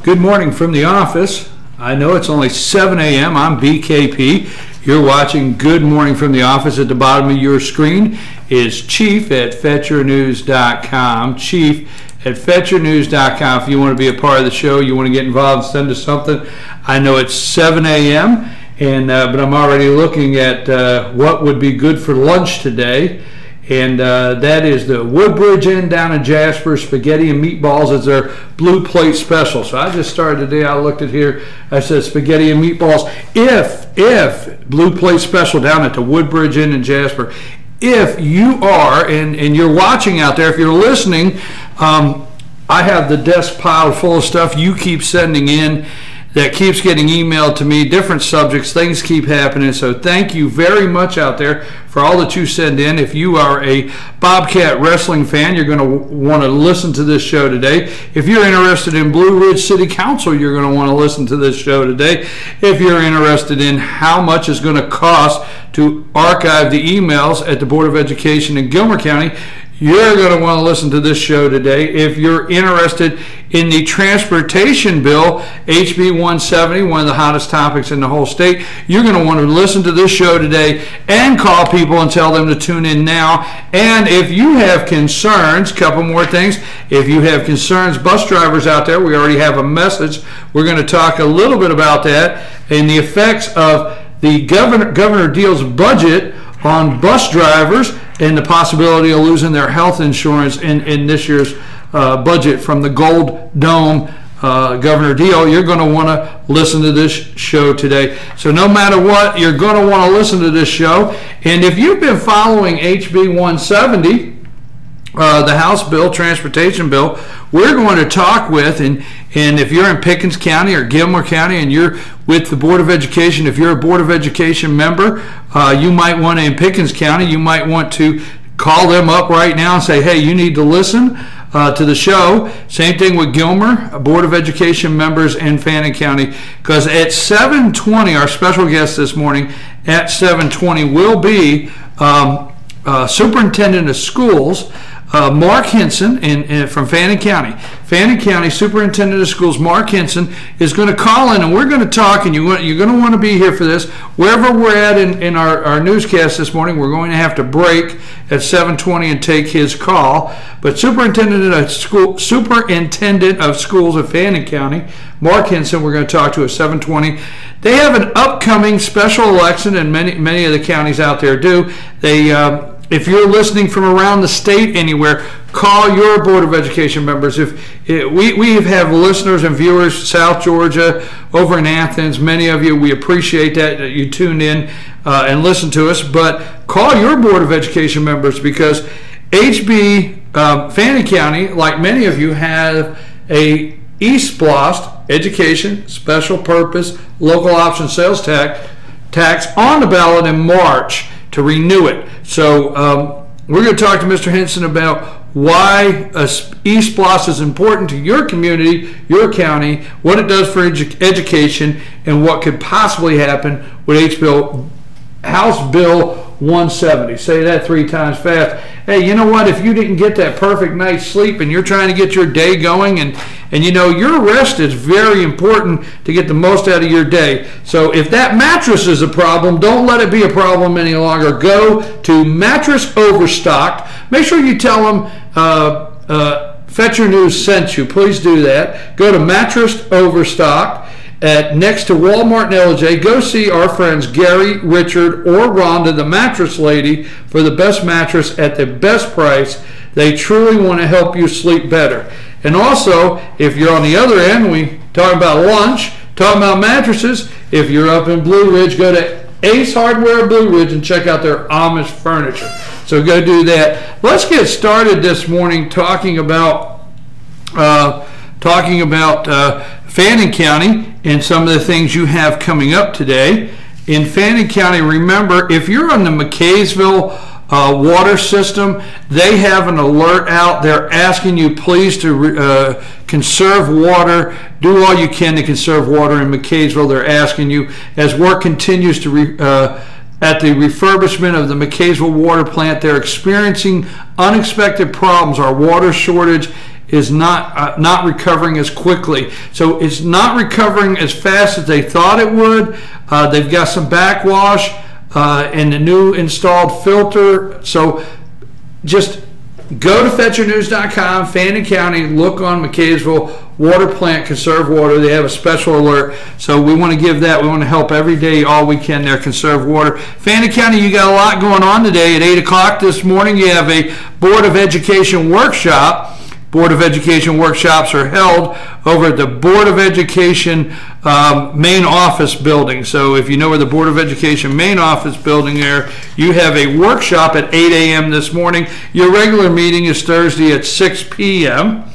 Good morning from the office. I know it's only 7 a.m. I'm BKP. You're watching Good Morning from the Office. At the bottom of your screen is Chief at FetcherNews.com. Chief at FetcherNews.com. If you want to be a part of the show, you want to get involved and send us something. I know it's 7 a.m. But I'm already looking at what would be good for lunch today. And that is the Woodbridge Inn down in Jasper. Spaghetti and meatballs is their blue plate special. So I just started today. I looked at here. I said spaghetti and meatballs. If blue plate special down at the Woodbridge Inn in Jasper. If you are and you're watching out there, if you're listening, I have the desk piled full of stuff you keep sending in. That keeps getting emailed to me, different subjects, things keep happening. So thank you very much out there for all that you send in. If you are a Bobcat wrestling fan, you're going to want to listen to this show today. If you're interested in Blue Ridge City Council, you're going to want to listen to this show today. If you're interested in how much it's going to cost to archive the emails at the Board of Education in Gilmer County, you're going to want to listen to this show today. If you're interested in the transportation bill, HB 170, one of the hottest topics in the whole state, you're going to want to listen to this show today and call people and tell them to tune in now. And if you have concerns, couple more things. If you have concerns, bus drivers out there, we already have a message. We're going to talk a little bit about that and the effects of the Governor Deal's budget on bus drivers and the possibility of losing their health insurance in this year's budget from the Gold Dome Governor Deal. You're going to want to listen to this show today. So no matter what, you're going to want to listen to this show. And if you've been following HB 170, the House bill, transportation bill, we're going to talk with, and if you're in Pickens County or Gilmer County and you're with the Board of Education, if you're a Board of Education member, you might want to, in Pickens County, you might want to call them up right now and say, hey, you need to listen to the show. Same thing with Gilmer, Board of Education members in Fannin County, because at 7:20, our special guest this morning at 7:20 will be Superintendent of Schools, Mark Hinson from Fannin County. Fannin County Superintendent of Schools Mark Hinson is going to call in, and we're going to talk, and you're going to want to be here for this. Wherever we're at in our newscast this morning, we're going to have to break at 7:20 and take his call. But Superintendent of Schools of Fannin County, Mark Hinson, we're going to talk to at 7:20. They have an upcoming special election, and many of the counties out there do. If you're listening from around the state anywhere, call your Board of Education members. We have listeners and viewers, South Georgia, over in Athens, many of you, we appreciate that you tune in and listen to us, but call your Board of Education members because Fannin County, like many of you, have a ESPLOST, Education Special Purpose Local Option Sales Tax on the ballot in March to renew it. So we're going to talk to Mr. Hinson about why ESPLOST is important to your community, your county, what it does for education, and what could possibly happen with House Bill 170. Say that 3 times fast. Hey, you know what? If you didn't get that perfect night's sleep and you're trying to get your day going, and you know your rest is very important to get the most out of your day. So if that mattress is a problem, don't let it be a problem any longer. Go to Mattress Overstock. Make sure you tell them Fetcher News sent you. Please do that. Go to Mattress Overstock next to Walmart and LJ. Go see our friends Gary, Richard, or Rhonda, the mattress lady, for the best mattress at the best price. They truly want to help you sleep better. And also, if you're on the other end, we talking about lunch, talking about mattresses. If you're up in Blue Ridge, go to Ace Hardware Blue Ridge and check out their Amish furniture. So go do that. Let's get started this morning talking about Fannin County and some of the things you have coming up today. In Fannin County, remember, if you're on the McKaysville water system, they have an alert out. They're asking you please to conserve water. Do all you can to conserve water in McKaysville. They're asking you as work continues to at the refurbishment of the McKaysville water plant. They're experiencing unexpected problems. Our water shortage is not recovering as quickly. So it's not recovering as fast as they thought it would. They've got some backwash and the new installed filter. So just go to FetcherNews.com, Fannin County, look on McKaysville water plant, conserve water. They have a special alert. So we want to give that. We want to help every day, all we can there, conserve water. Fannin County, you got a lot going on today. At 8 o'clock this morning, you have a Board of Education workshop. Board of Education workshops are held over at the Board of Education main office building. So if you know where the Board of Education main office building there, you have a workshop at 8 a.m. this morning. Your regular meeting is Thursday at 6 p.m.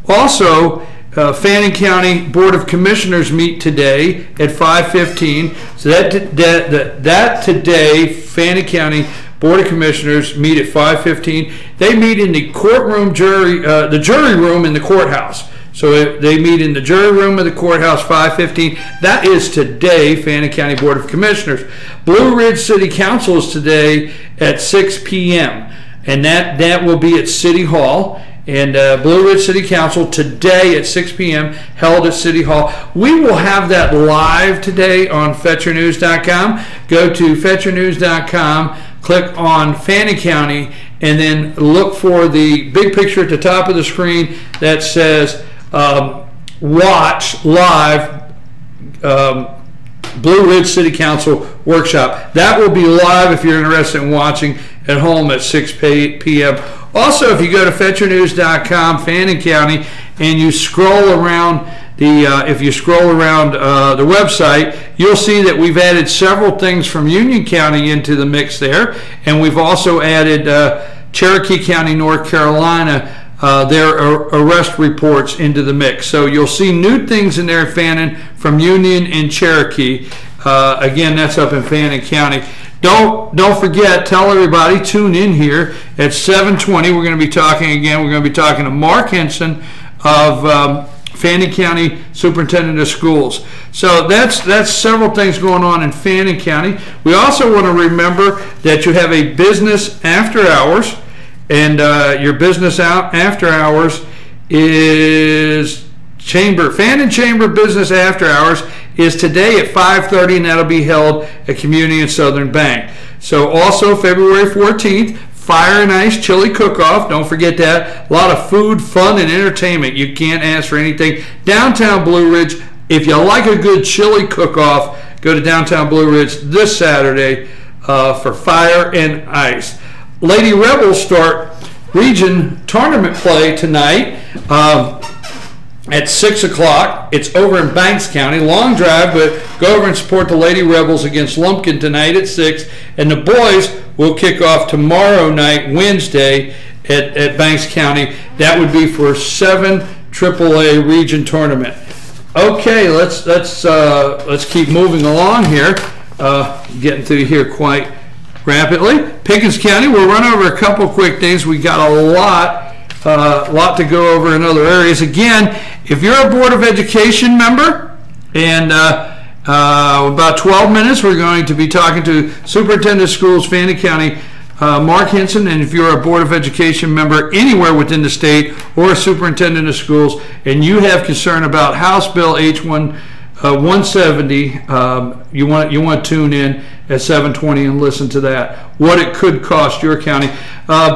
Also, Fannin County Board of Commissioners meet today at 5:15. So that today, Fannin County Board of Commissioners meet at 5:15. They meet in the courtroom the jury room in the courthouse. So they meet in the jury room of the courthouse, 5:15. That is today, Fannin County Board of Commissioners. Blue Ridge City Council is today at 6 p.m. And that will be at City Hall. And Blue Ridge City Council today at 6 p.m. held at City Hall. We will have that live today on FetcherNews.com. Go to FetcherNews.com, click on Fannin County, and then look for the big picture at the top of the screen that says Watch Live Blue Ridge City Council Workshop. That will be live if you're interested in watching at home at 6 p.m. Also, if you go to FetcherNews.com, Fannin County, and you scroll around the website, you'll see that we've added several things from Union County into the mix there, and we've also added Cherokee County, North Carolina, their arrest reports into the mix. So you'll see new things in there, Fannin, from Union and Cherokee. Again, that's up in Fannin County. Don't forget, tell everybody, tune in here at 7:20. We're going to be talking again. We're going to be talking to Mark Henson of Fannin County Superintendent of Schools. So that's several things going on in Fannin County. We also want to remember that you have a business after hours, and your business after hours is Fannin Chamber Business After Hours is today at 5:30, and that'll be held at Community and Southern Bank. So also February 14th, Fire and Ice Chili Cook-Off. Don't forget that. A lot of food, fun, and entertainment. You can't ask for anything. Downtown Blue Ridge, if you like a good chili cook-off, go to Downtown Blue Ridge this Saturday for Fire and Ice. Lady Rebels start region tournament play tonight. At 6 o'clock. It's over in Banks County. Long drive, but go over and support the Lady Rebels against Lumpkin tonight at 6. And the boys will kick off tomorrow night, Wednesday, at Banks County. That would be for 7 AAA region tournament. Okay, let's keep moving along here. Getting through here quite rapidly. Pickens County, we'll run over a couple quick things. We got a lot to go over in other areas. Again, if you're a Board of Education member, and about 12 minutes, we're going to be talking to Superintendent of Schools, Fannin County, Mark Henson. And if you're a Board of Education member anywhere within the state or a Superintendent of Schools, and you have concern about House Bill H170, you want to tune in at 7:20 and listen to that, what it could cost your county.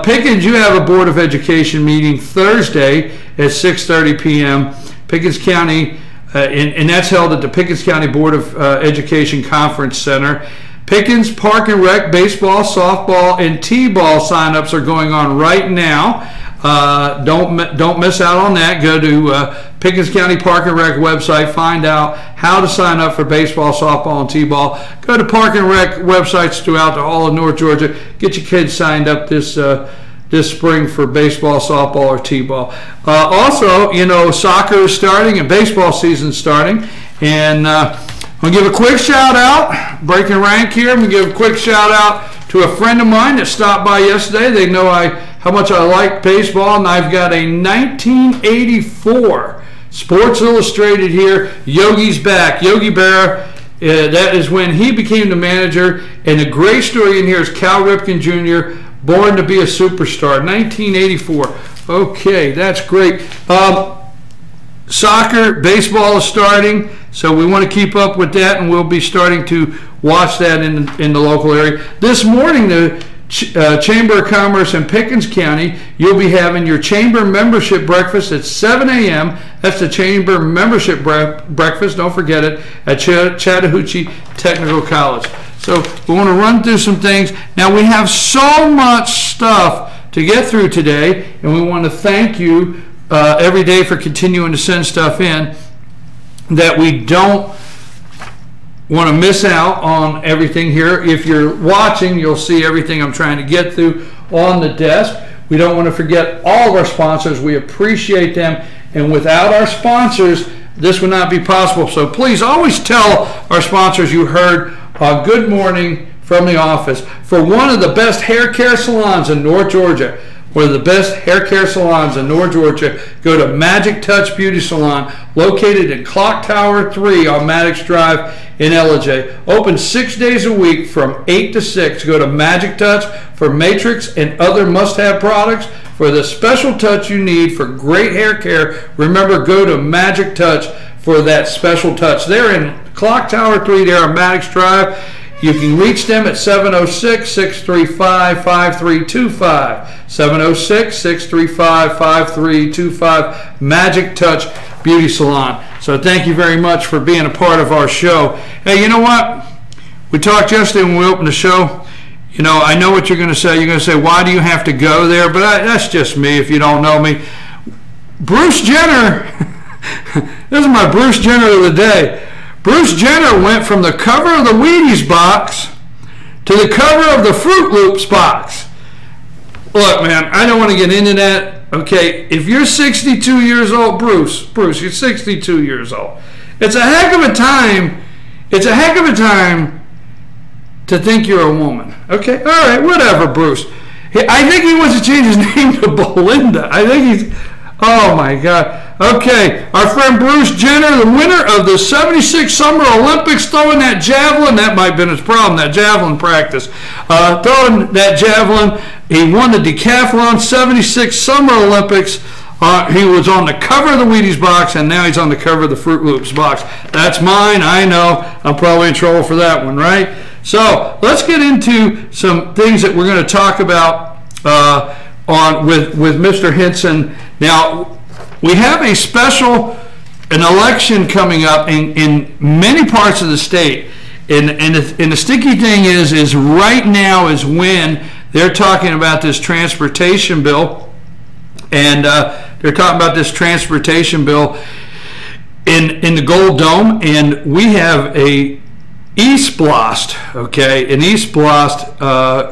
Pickens, you have a Board of Education meeting Thursday at 6:30 p.m. Pickens County, and that's held at the Pickens County Board of Education Conference Center. Pickens Park and Rec baseball, softball, and t-ball signups are going on right now. Don't miss out on that. Go to Pickens County Park and Rec website. Find out how to sign up for baseball, softball, and t-ball. Go to Park and Rec websites throughout all of North Georgia. Get your kids signed up this spring for baseball, softball, or t-ball. Also, soccer is starting and baseball season starting. And I'm going to give a quick shout out, breaking rank here. I'm going to give a quick shout out to a friend of mine that stopped by yesterday. They know how much I like baseball, and I've got a 1984 Sports Illustrated here. Yogi's back. Yogi Berra that is when he became the manager. And the great story in here is Cal Ripken Jr., born to be a superstar, 1984. Okay, that's great. Soccer, baseball is starting, so we want to keep up with that, and we'll be starting to watch that in the local area. This morning, the Chamber of Commerce in Pickens County, you'll be having your chamber membership breakfast at 7 a.m. That's the chamber membership breakfast, don't forget it, at Chattahoochee Technical College. So we want to run through some things. Now, we have so much stuff to get through today, and we want to thank you every day for continuing to send stuff in, that we don't want to miss out on everything here. If you're watching, you'll see everything I'm trying to get through on the desk. We don't want to forget all of our sponsors. We appreciate them, and without our sponsors, this would not be possible. So please always tell our sponsors you heard Good Morning from the Office. For one of the best hair care salons in North Georgia, one of the best hair care salons in North Georgia, go to Magic Touch Beauty Salon, located in Clock Tower 3 on Maddox Drive in Ellijay. Open 6 days a week from 8 to 6. Go to Magic Touch for Matrix and other must-have products. For the special touch you need for great hair care, remember, go to Magic Touch for that special touch. They're in Clock Tower 3 there on Maddox Drive. You can reach them at 706-635-5325. 706-635-5325. Magic Touch Beauty Salon. So thank you very much for being a part of our show. Hey, you know what? We talked yesterday when we opened the show. You know, I know what you're going to say. You're going to say, why do you have to go there? But that's just me if you don't know me. Bruce Jenner, this is my Bruce Jenner of the day. Bruce Jenner went from the cover of the Wheaties box to the cover of the Fruit Loops box. Look, man, I don't want to get into that. Okay, if you're 62 years old, Bruce, you're 62 years old. It's a heck of a time. It's a heck of a time to think you're a woman. Okay, all right, whatever, Bruce. I think he wants to change his name to Belinda. I think he's, oh my God. Okay, our friend Bruce Jenner, the winner of the 76 Summer Olympics, throwing that javelin. That might have been his problem, that javelin practice. Throwing that javelin. He won the decathlon 76 Summer Olympics. He was on the cover of the Wheaties box, and now he's on the cover of the Fruit Loops box. That's mine, I know. I'm probably in trouble for that one, right? So let's get into some things that we're going to talk about with Mr. Hinson. Now, we have an election coming up in many parts of the state. And the sticky thing is right now is when they're talking about this transportation bill. And they're talking about this transportation bill in the Gold Dome. And we have a East Blast, okay, an East Blast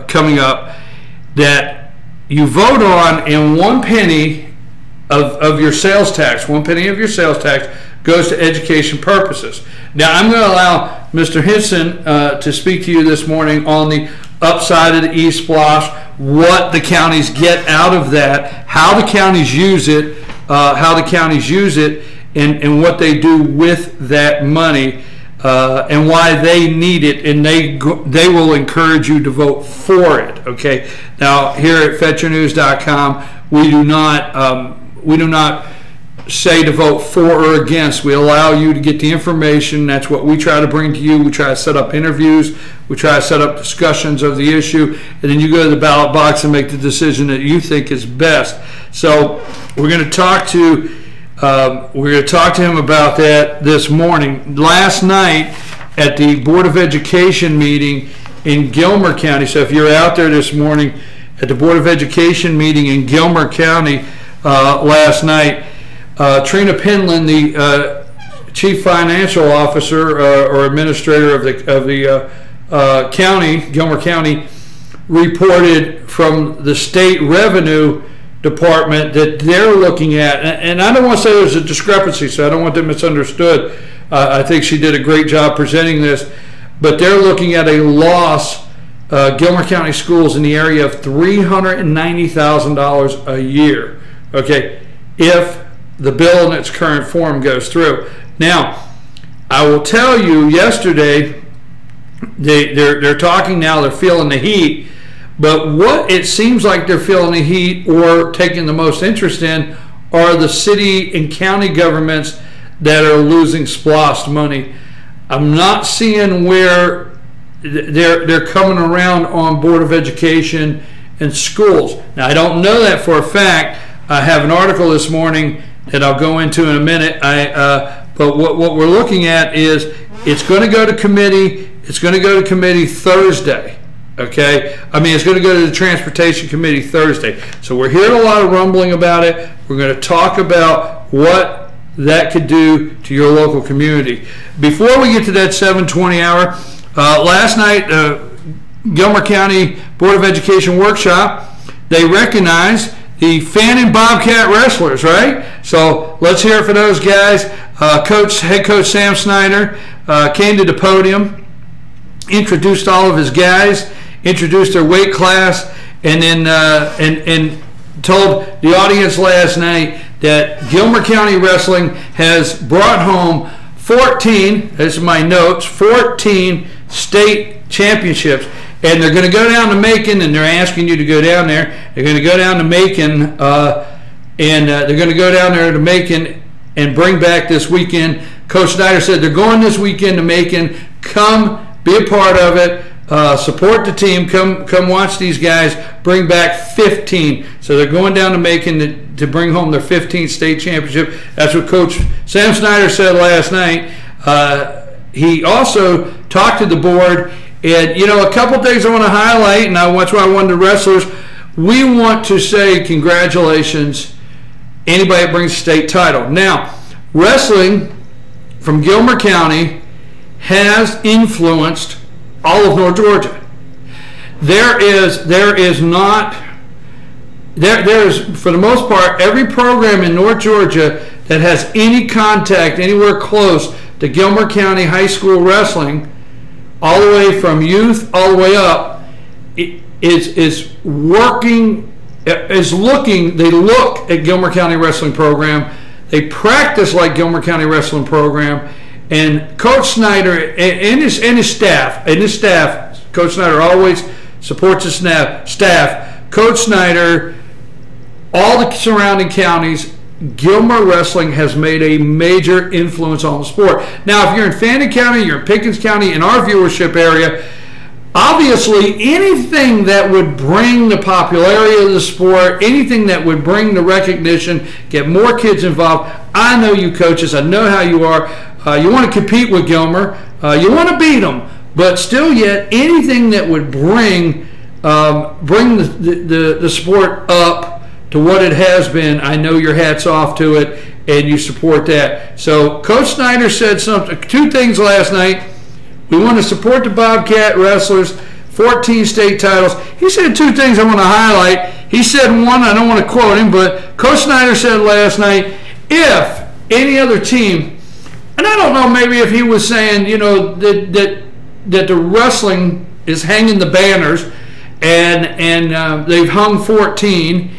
coming up that you vote on, and 1 penny of your sales tax, 1 penny of your sales tax goes to education purposes. Now, I'm going to allow Mr. Hinson to speak to you this morning on the upside of the East Blast, what the counties get out of that, how the counties use it, and what they do with that money, and why they need it, and they will encourage you to vote for it. Okay. Now, here at FetcherNews.com, we do not say to vote for or against. We allow you to get the information. That's what we try to bring to you. We try to set up interviews. We try to set up discussions of the issue, and then you go to the ballot box and make the decision that you think is best. So we're going to talk to him about that this morning. Last night at the Board of Education meeting in Gilmer County. So if you're out there this morning at the Board of Education meeting in Gilmer County last night, Trina Penland, the Chief Financial Officer or Administrator of the county, Gilmer County, reported from the State Revenue Department that they're looking at, and I don't want to say there's a discrepancy, so I don't want them misunderstood. I think she did a great job presenting this, but they're looking at a loss, Gilmer County Schools, in the area of $390,000 a year, okay, if the bill in its current form goes through. Now, I will tell you, yesterday, they're talking now, they're feeling the heat, but what it seems like they're feeling the heat or taking the most interest in are the city and county governments that are losing SPLOST money. I'm not seeing where they're coming around on Board of Education and schools. Now, I don't know that for a fact. I have an article this morning that I'll go into in a minute. But what we're looking at is it's going to go to committee. It's going to go to committee Thursday. Okay, I mean, it's going to go to the Transportation Committee Thursday. So we're hearing a lot of rumbling about it. We're going to talk about what that could do to your local community. Before we get to that 7:20 hour, last night, Gilmer County Board of Education workshop, they recognized the Fannin Bobcat wrestlers, right? So let's hear it for those guys. Head coach Sam Snyder came to the podium, introduced all of his guys, introduced their weight class, and then and told the audience last night that Gilmer County Wrestling has brought home 14, this is my notes, 14 state championships. And they're going to go down to Macon, and they're asking you to go down there. They're going to go down to Macon, and they're going to go down there to Macon and bring back this weekend. Coach Snyder said they're going this weekend to Macon. Come, be a part of it. Support the team. Come watch these guys bring back 15. So they're going down to Macon to bring home their 15th state championship. That's what Coach Sam Snyder said last night. He also talked to the board. And, you know, a couple things I want to highlight, and that's why I wanted the wrestlers. We want to say congratulations, anybody that brings a state title. Now, wrestling from Gilmer County has influenced all of North Georgia. There is for the most part, every program in North Georgia that has any contact anywhere close to Gilmer County High School wrestling, all the way from youth all the way up, is working, is looking, they look at Gilmer County Wrestling Program, they practice like Gilmer County Wrestling Program, and Coach Snyder and his staff, Coach Snyder always supports his staff. Coach Snyder, all the surrounding counties, Gilmer Wrestling has made a major influence on the sport. Now, if you're in Fannin County, you're in Pickens County, in our viewership area, obviously anything that would bring the popularity of the sport, anything that would bring the recognition, get more kids involved. I know you coaches, I know how you are. You want to compete with Gilmer, you want to beat them, but still yet anything that would bring the sport up to what it has been, I know your hat's off to it, and you support that. So Coach Snyder said two things last night. We want to support the Bobcat wrestlers, 14 state titles. He said two things I want to highlight. He said one, I don't want to quote him, but Coach Snyder said last night, if any other team, and I don't know, maybe if he was saying, you know, that the wrestling is hanging the banners, and they've hung 14.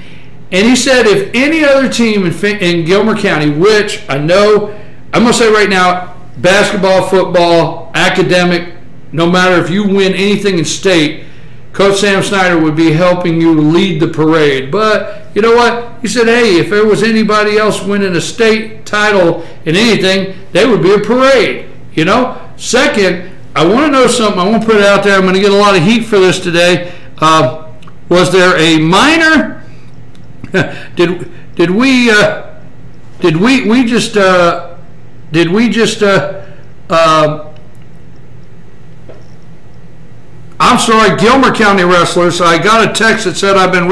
And he said if any other team in Gilmer County, which I know, I'm going to say right now, basketball, football, academic, no matter if you win anything in state, Coach Sam Snyder would be helping you lead the parade. But you know what? He said, hey, if there was anybody else winning a state title in anything, there would be a parade. You know? Second, I want to know something. I want to put it out there. I'm going to get a lot of heat for this today. Was there a minor... Did we just I'm sorry, Gilmer County wrestlers. I got a text that said I've been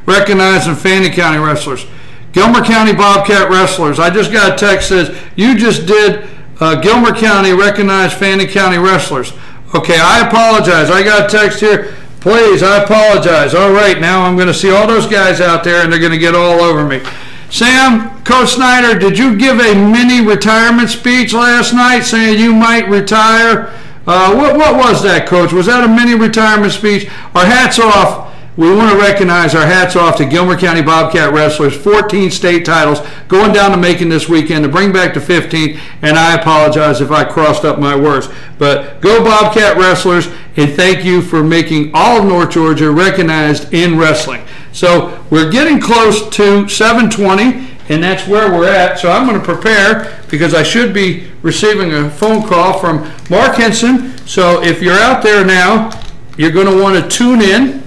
recognized in Fannin County wrestlers. Gilmer County Bobcat wrestlers. I just got a text that says you just did Gilmer County recognized Fannin County wrestlers. Okay, I apologize. I got a text here. Please, I apologize. All right, now I'm going to see all those guys out there, and they're going to get all over me. Sam, Coach Snyder, did you give a mini retirement speech last night saying you might retire? What was that, Coach? Was that a mini retirement speech? Our hats off. we want to recognize our hats off to Gilmer County Bobcat Wrestlers, 14 state titles, going down to Macon this weekend to bring back to 15, and I apologize if I crossed up my words. But go Bobcat Wrestlers, and thank you for making all of North Georgia recognized in wrestling. So we're getting close to 7:20, and that's where we're at. So I'm going to prepare because I should be receiving a phone call from Mark Henson. So if you're out there now, you're going to want to tune in.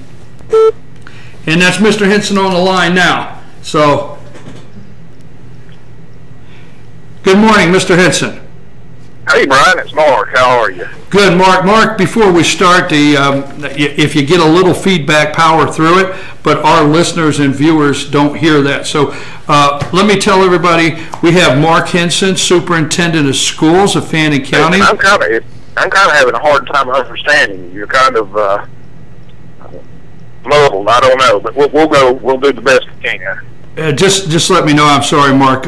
And that's Mr. Henson on the line now. So, good morning, Mr. Henson. Hey, Brian, it's Mark. How are you? Good, Mark. Mark, before we start, if you get a little feedback, power through it, but our listeners and viewers don't hear that. So let me tell everybody, we have Mark Henson, Superintendent of Schools of Fannin County. I'm kind of having a hard time understanding you. You're kind of muddled. I don't know, but we'll do the best we can. Just let me know. I'm sorry, Mark.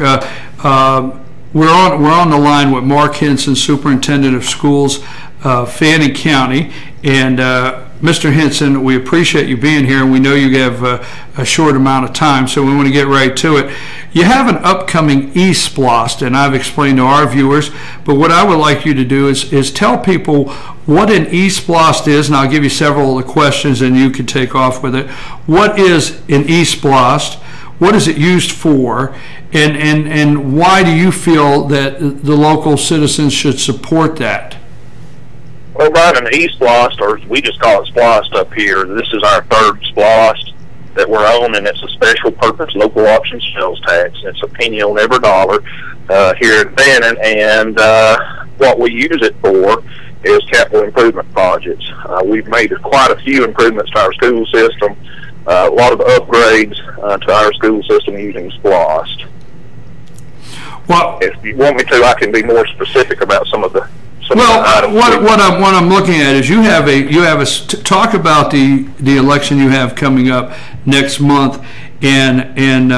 We're on the line with Mark Henson, Superintendent of Schools, Fannin County, and Mr. Henson, we appreciate you being here, and we know you have a short amount of time, so we want to get right to it. You have an upcoming eSplost, and I've explained to our viewers, but what I would like you to do is tell people what an eSplost is, and I'll give you several of the questions, and you can take off with it. What is an eSplost? What is it used for? And why do you feel that the local citizens should support that? Well, Brian, an eSplost, or we just call it Splost up here, this is our third Splost that we're on, and it's a special purpose local option sales tax. It's a penny on every dollar here in Fannin, and what we use it for is capital improvement projects. We've made quite a few improvements to our school system, a lot of upgrades to our school system using Splost. Well, if you want me to, I can be more specific about some of the. What I'm looking at is you have a talk about the election you have coming up next month, and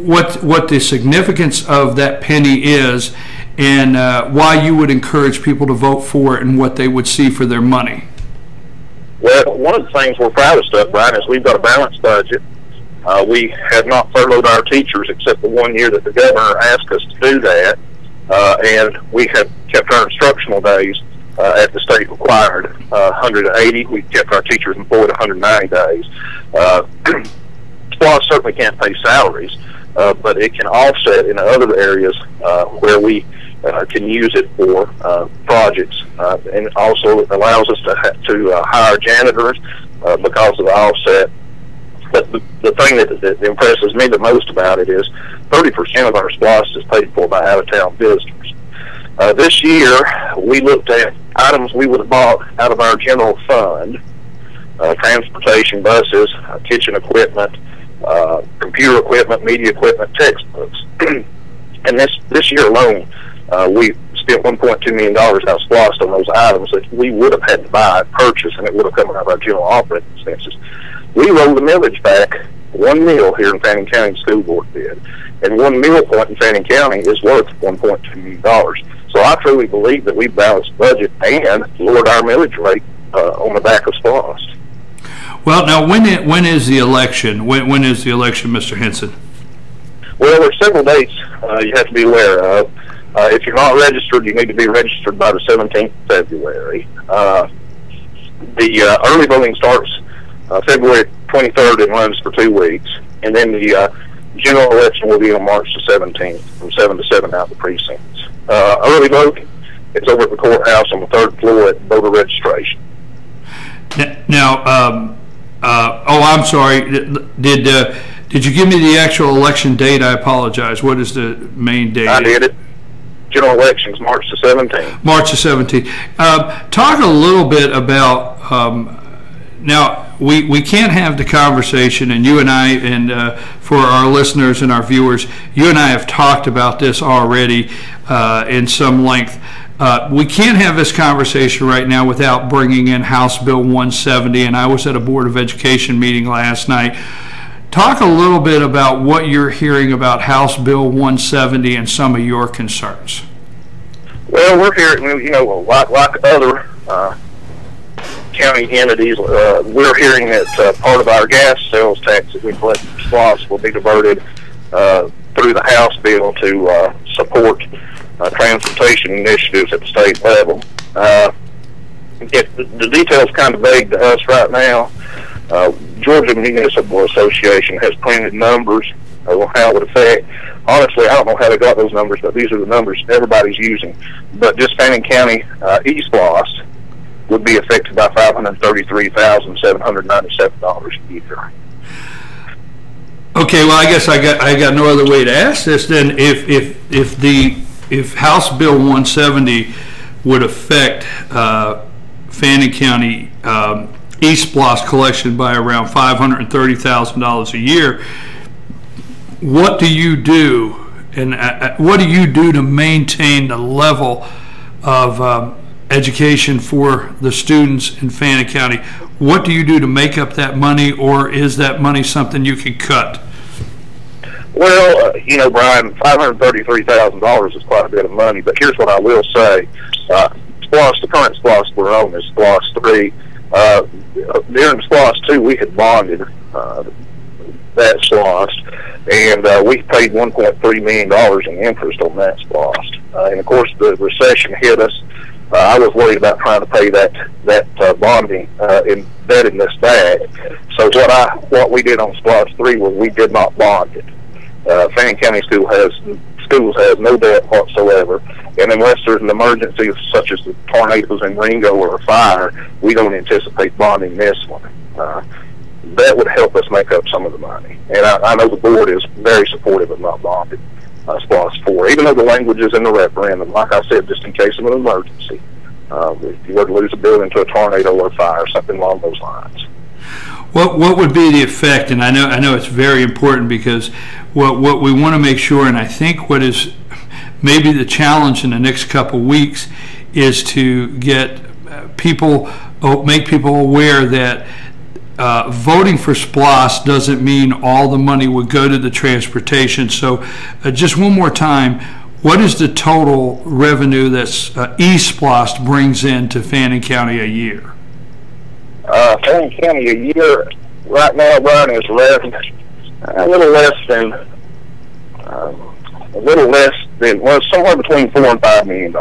what the significance of that penny is, and why you would encourage people to vote for it, and what they would see for their money. Well, one of the things we're proudest of, Brian, is we've got a balanced budget. We have not furloughed our teachers except the 1 year that the governor asked us to do that, and we have kept our instructional days at the state required 180. We've kept our teachers employed 190 days. Splost certainly can't pay salaries, but it can offset in other areas where we can use it for projects, and it also allows us to hire janitors because of the offset. But the thing that impresses me the most about it is 30% of our Splost is paid for by out-of-town visitors. This year, we looked at items we would have bought out of our general fund, transportation, buses, kitchen equipment, computer equipment, media equipment, textbooks. And this year alone, we spent $1.2 million out of Splost on those items that we would have had to buy, purchase, and it would have come out of our general operating expenses. We rolled the millage back. One meal here in Fannin County School Board did, and one meal point in Fannin County is worth $1.2 million. So I truly believe that we've balanced budget and lowered our millage rate on the back of Splost. Well, now when is the election? When is the election, Mr. Henson? Well, there's several dates you have to be aware of. If you're not registered, you need to be registered by the 17th of February. The early voting starts February 23rd and runs for 2 weeks, and then the general election will be on March the 17th from 7 to 7 out the precincts. Early voting is over at the courthouse on the 3rd floor at voter registration. Now, I'm sorry. Did you give me the actual election date? I apologize. What is the main date? I did it. General elections, March the 17th. March the 17th. Talk a little bit about, now, we can't have the conversation, and you and I, and for our listeners and our viewers, you and I have talked about this already in some length. We can't have this conversation right now without bringing in House Bill 170, and I was at a Board of Education meeting last night. Talk a little bit about what you're hearing about House Bill 170 and some of your concerns. Well, we're hearing, like other county entities. We're hearing that part of our gas sales tax that we collect from SPLOST will be diverted through the House bill to support transportation initiatives at the state level. The details kind of vague to us right now. Georgia Municipal Association has printed numbers on how it would affect. Honestly, I don't know how they got those numbers, but these are the numbers everybody's using. But just Fannin County eSPLOST would be affected by $533,797 a year. Okay, well, I guess I got no other way to ask this then. If House Bill 170 would affect Fannin County eSPLOST collection by around $530,000 a year, what do you do, and what do you do to maintain the level of education for the students in Fannin County? What do you do to make up that money, or is that money something you can cut? Well, Brian, $533,000 is quite a bit of money, but here's what I will say. SPLOST, the current SPLOST we're on is SPLOST 3. During SPLOST 2, we had bonded that SPLOST, and we paid $1.3 million in interest on that SPLOST. And of course, the recession hit us. I was worried about trying to pay that bonding indebtedness back. So what we did on SPLOST 3 was we did not bond it. Fannin County Schools has no debt whatsoever, and unless there's an emergency such as the tornadoes in Ringo or a fire, we don't anticipate bonding this one. That would help us make up some of the money. And I know the board is very supportive of not bonding SPLOST 4, even though the language is in the referendum, like I said, just in case of an emergency. If you were to lose a building to a tornado or a fire, something along those lines. What would be the effect? And I know it's very important, because what we want to make sure, and I think what is maybe the challenge in the next couple of weeks, is to get make people aware that voting for SPLOST doesn't mean all the money would go to the transportation. So just one more time, what is the total revenue that eSPLOST brings in to Fannin County a year? Fannin County a year right now, Brian, is a little less than well, somewhere between $4 and $5 million.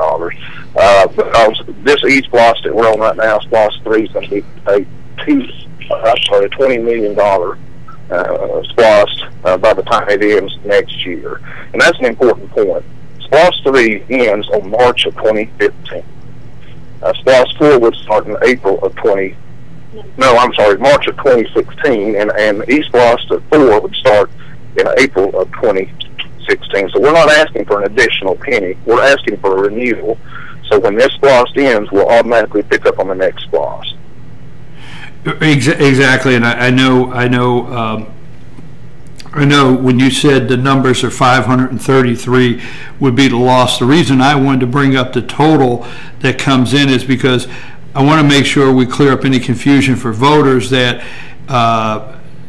Because this eSPLOST that we're on right now, SPLOST 3, is going to be a $20 million SPLOST by the time it ends next year, and that's an important point. SPLOST 3 ends on March of 2015. SPLOST 4 would start in March of 2016, and eSPLOST 4 would start in April of 2016. So we're not asking for an additional penny. We're asking for a renewal. So when this SPLOST ends, we'll automatically pick up on the next SPLOST. Exactly, and I know when you said the numbers are 533 would be the loss. The reason I wanted to bring up the total that comes in is because I want to make sure we clear up any confusion for voters that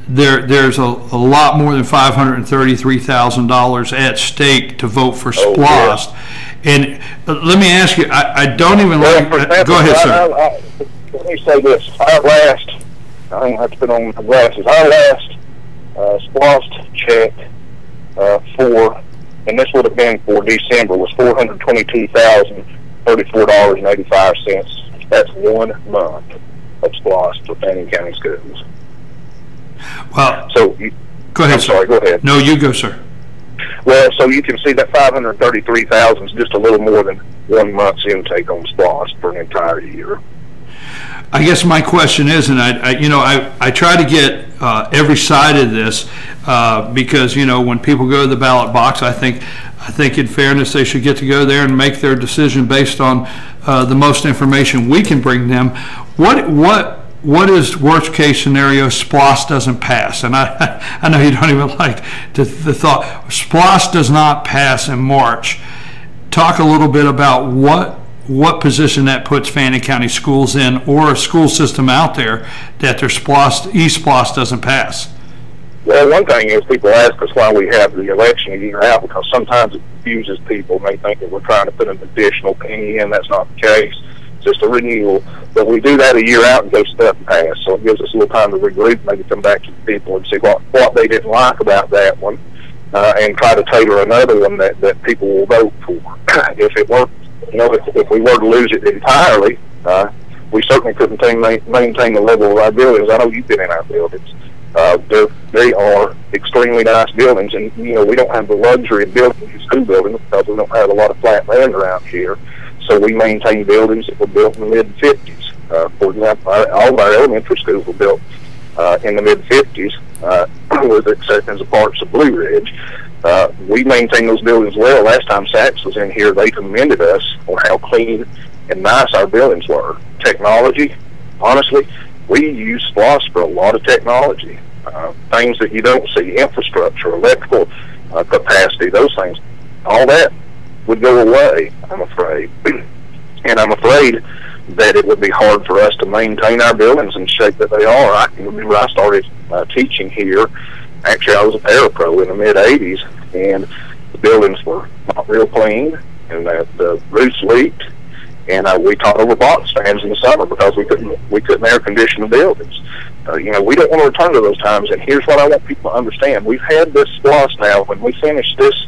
there's a lot more than $533,000 at stake to vote for SPLOST. Oh, yeah. And let me ask you, I don't even like. Go ahead, sir. Let me say this. I don't have to put on my glasses. Our last SPLOST check and this would have been for December, was $422,034.85. That's 1 month of SPLOST for Fannin County Schools. Well, so go ahead. I'm sorry. Go ahead. No, you go, sir. Well, so you can see that $533,000 is just a little more than 1 month's intake on SPLOST for an entire year. I guess my question is, and I try to get every side of this because when people go to the ballot box, I think in fairness they should get to go there and make their decision based on the most information we can bring them. What is worst case scenario? SPLOST doesn't pass, and I know you don't even like the thought. SPLOST does not pass in March. Talk a little bit about what position that puts Fannin County Schools in, or a school system out there, that their eSPLOST doesn't pass. Well, one thing is people ask us why we have the election a year out, because sometimes it confuses people and they think that we're trying to put an additional penny in. That's not the case. just a renewal. But we do that a year out in case stuff passes, so it gives us a little time to regroup, maybe come back to the people and see what they didn't like about that one, and try to tailor another one that people will vote for. If it weren't, if we were to lose it entirely, we certainly couldn't maintain the level of our buildings. I know you've been in our buildings. They are extremely nice buildings, and we don't have the luxury of building these school buildings because we don't have a lot of flat land around here. So we maintain buildings that were built in the mid-50s. For example, all of our elementary schools were built in the mid-50s, with the exceptions of parts of Blue Ridge. We maintain those buildings well. Last time Saks was in here, they commended us on how clean and nice our buildings were. Technology, honestly, we use SPLOST for a lot of technology. Things that you don't see, infrastructure, electrical capacity, those things, all that would go away, I'm afraid. And I'm afraid that it would be hard for us to maintain our buildings in the shape that they are. I can remember I started teaching here. Actually, I was a parapro in the mid-'80s, and the buildings were not real clean, and the roofs leaked. And we taught over box fans in the summer because we couldn't air condition the buildings. We don't want to return to those times. And here's what I want people to understand: we've had this SPLOST now. When we finish this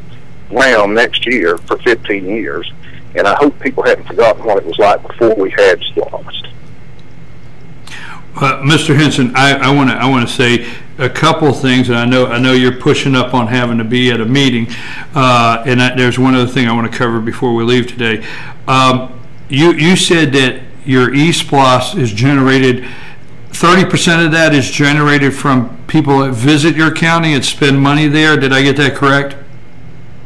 round next year for 15 years, and I hope people haven't forgotten what it was like before we had SPLOST. Mr. Henson, I want to say a couple of things, and I know you're pushing up on having to be at a meeting, and there's one other thing I want to cover before we leave today. You said that your eSPLOST is generated, 30% of that is generated from people that visit your county and spend money there. Did I get that correct?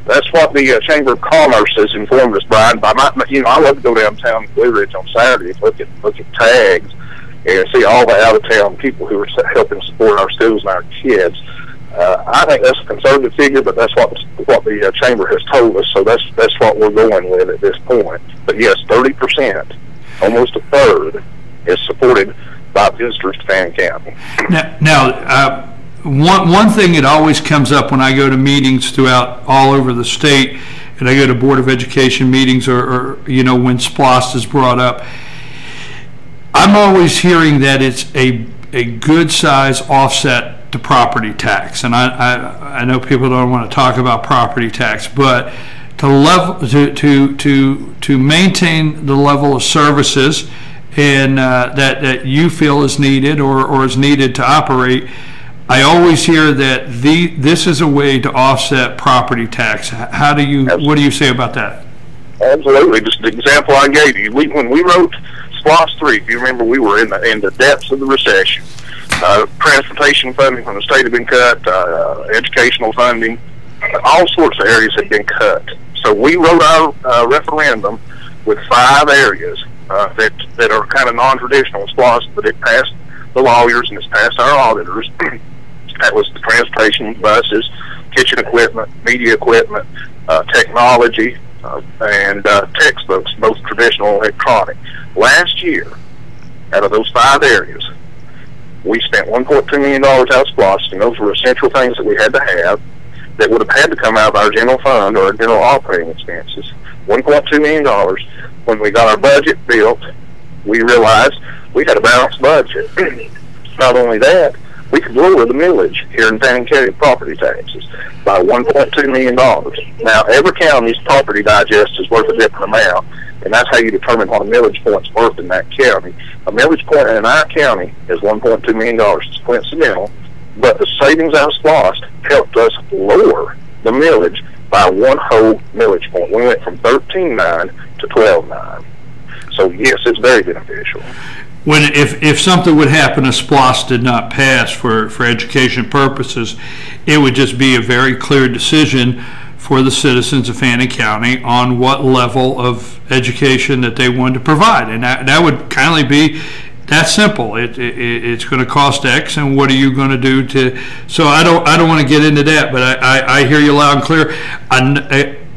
That's what the Chamber of Commerce has informed us, Brian. I love to go downtown to Blue Ridge on Saturdays, look at tags, and see all the out-of-town people who are helping support our schools and our kids. I think that's a conservative figure, but that's what the Chamber has told us, so that's what we're going with at this point. But yes, 30%, almost a third, is supported by visitors to Fannin County. Now one thing that always comes up when I go to meetings throughout all over the state, and I go to Board of Education meetings or when SPLOST is brought up, I'm always hearing that it's a good size offset to property tax, and I know people don't want to talk about property tax, but to maintain the level of services and that you feel is needed or is needed to operate, I always hear that this is a way to offset property tax. What do you say about that? Absolutely. Just the example I gave you. When we wrote SPLOST 3, if you remember, we were in the depths of the recession. Transportation funding from the state had been cut, educational funding, all sorts of areas had been cut. So we wrote our referendum with 5 areas that are kind of non-traditional SPLOST, but it passed the lawyers and it's passed our auditors. That was the transportation, buses, kitchen equipment, media equipment, technology, and textbooks, both traditional and electronic. Last year, out of those 5 areas, we spent $1.2 million out of SPLOST, and those were essential things that we had to have that would have had to come out of our general fund or our general operating expenses. $1.2 million. When we got our budget built, we realized we had a balanced budget. Not only that, we could lower the millage here in Fannin County property taxes by $1.2 million. Now, every county's property digest is worth a different amount, and that's how you determine what a millage point's worth in that county. A millage point in our county is $1.2 million. It's coincidental, but the savings out of SPLOST helped us lower the millage by 1 whole millage point. We went from 13.9 to 12.9. So yes, it's very beneficial. If something would happen, a SPLOST did not pass for education purposes, it would just be a very clear decision for the citizens of Fannin County on what level of education that they wanted to provide, and that would kindly be that simple. It's going to cost X, and what are you going to do to? So I don't want to get into that, but I hear you loud and clear.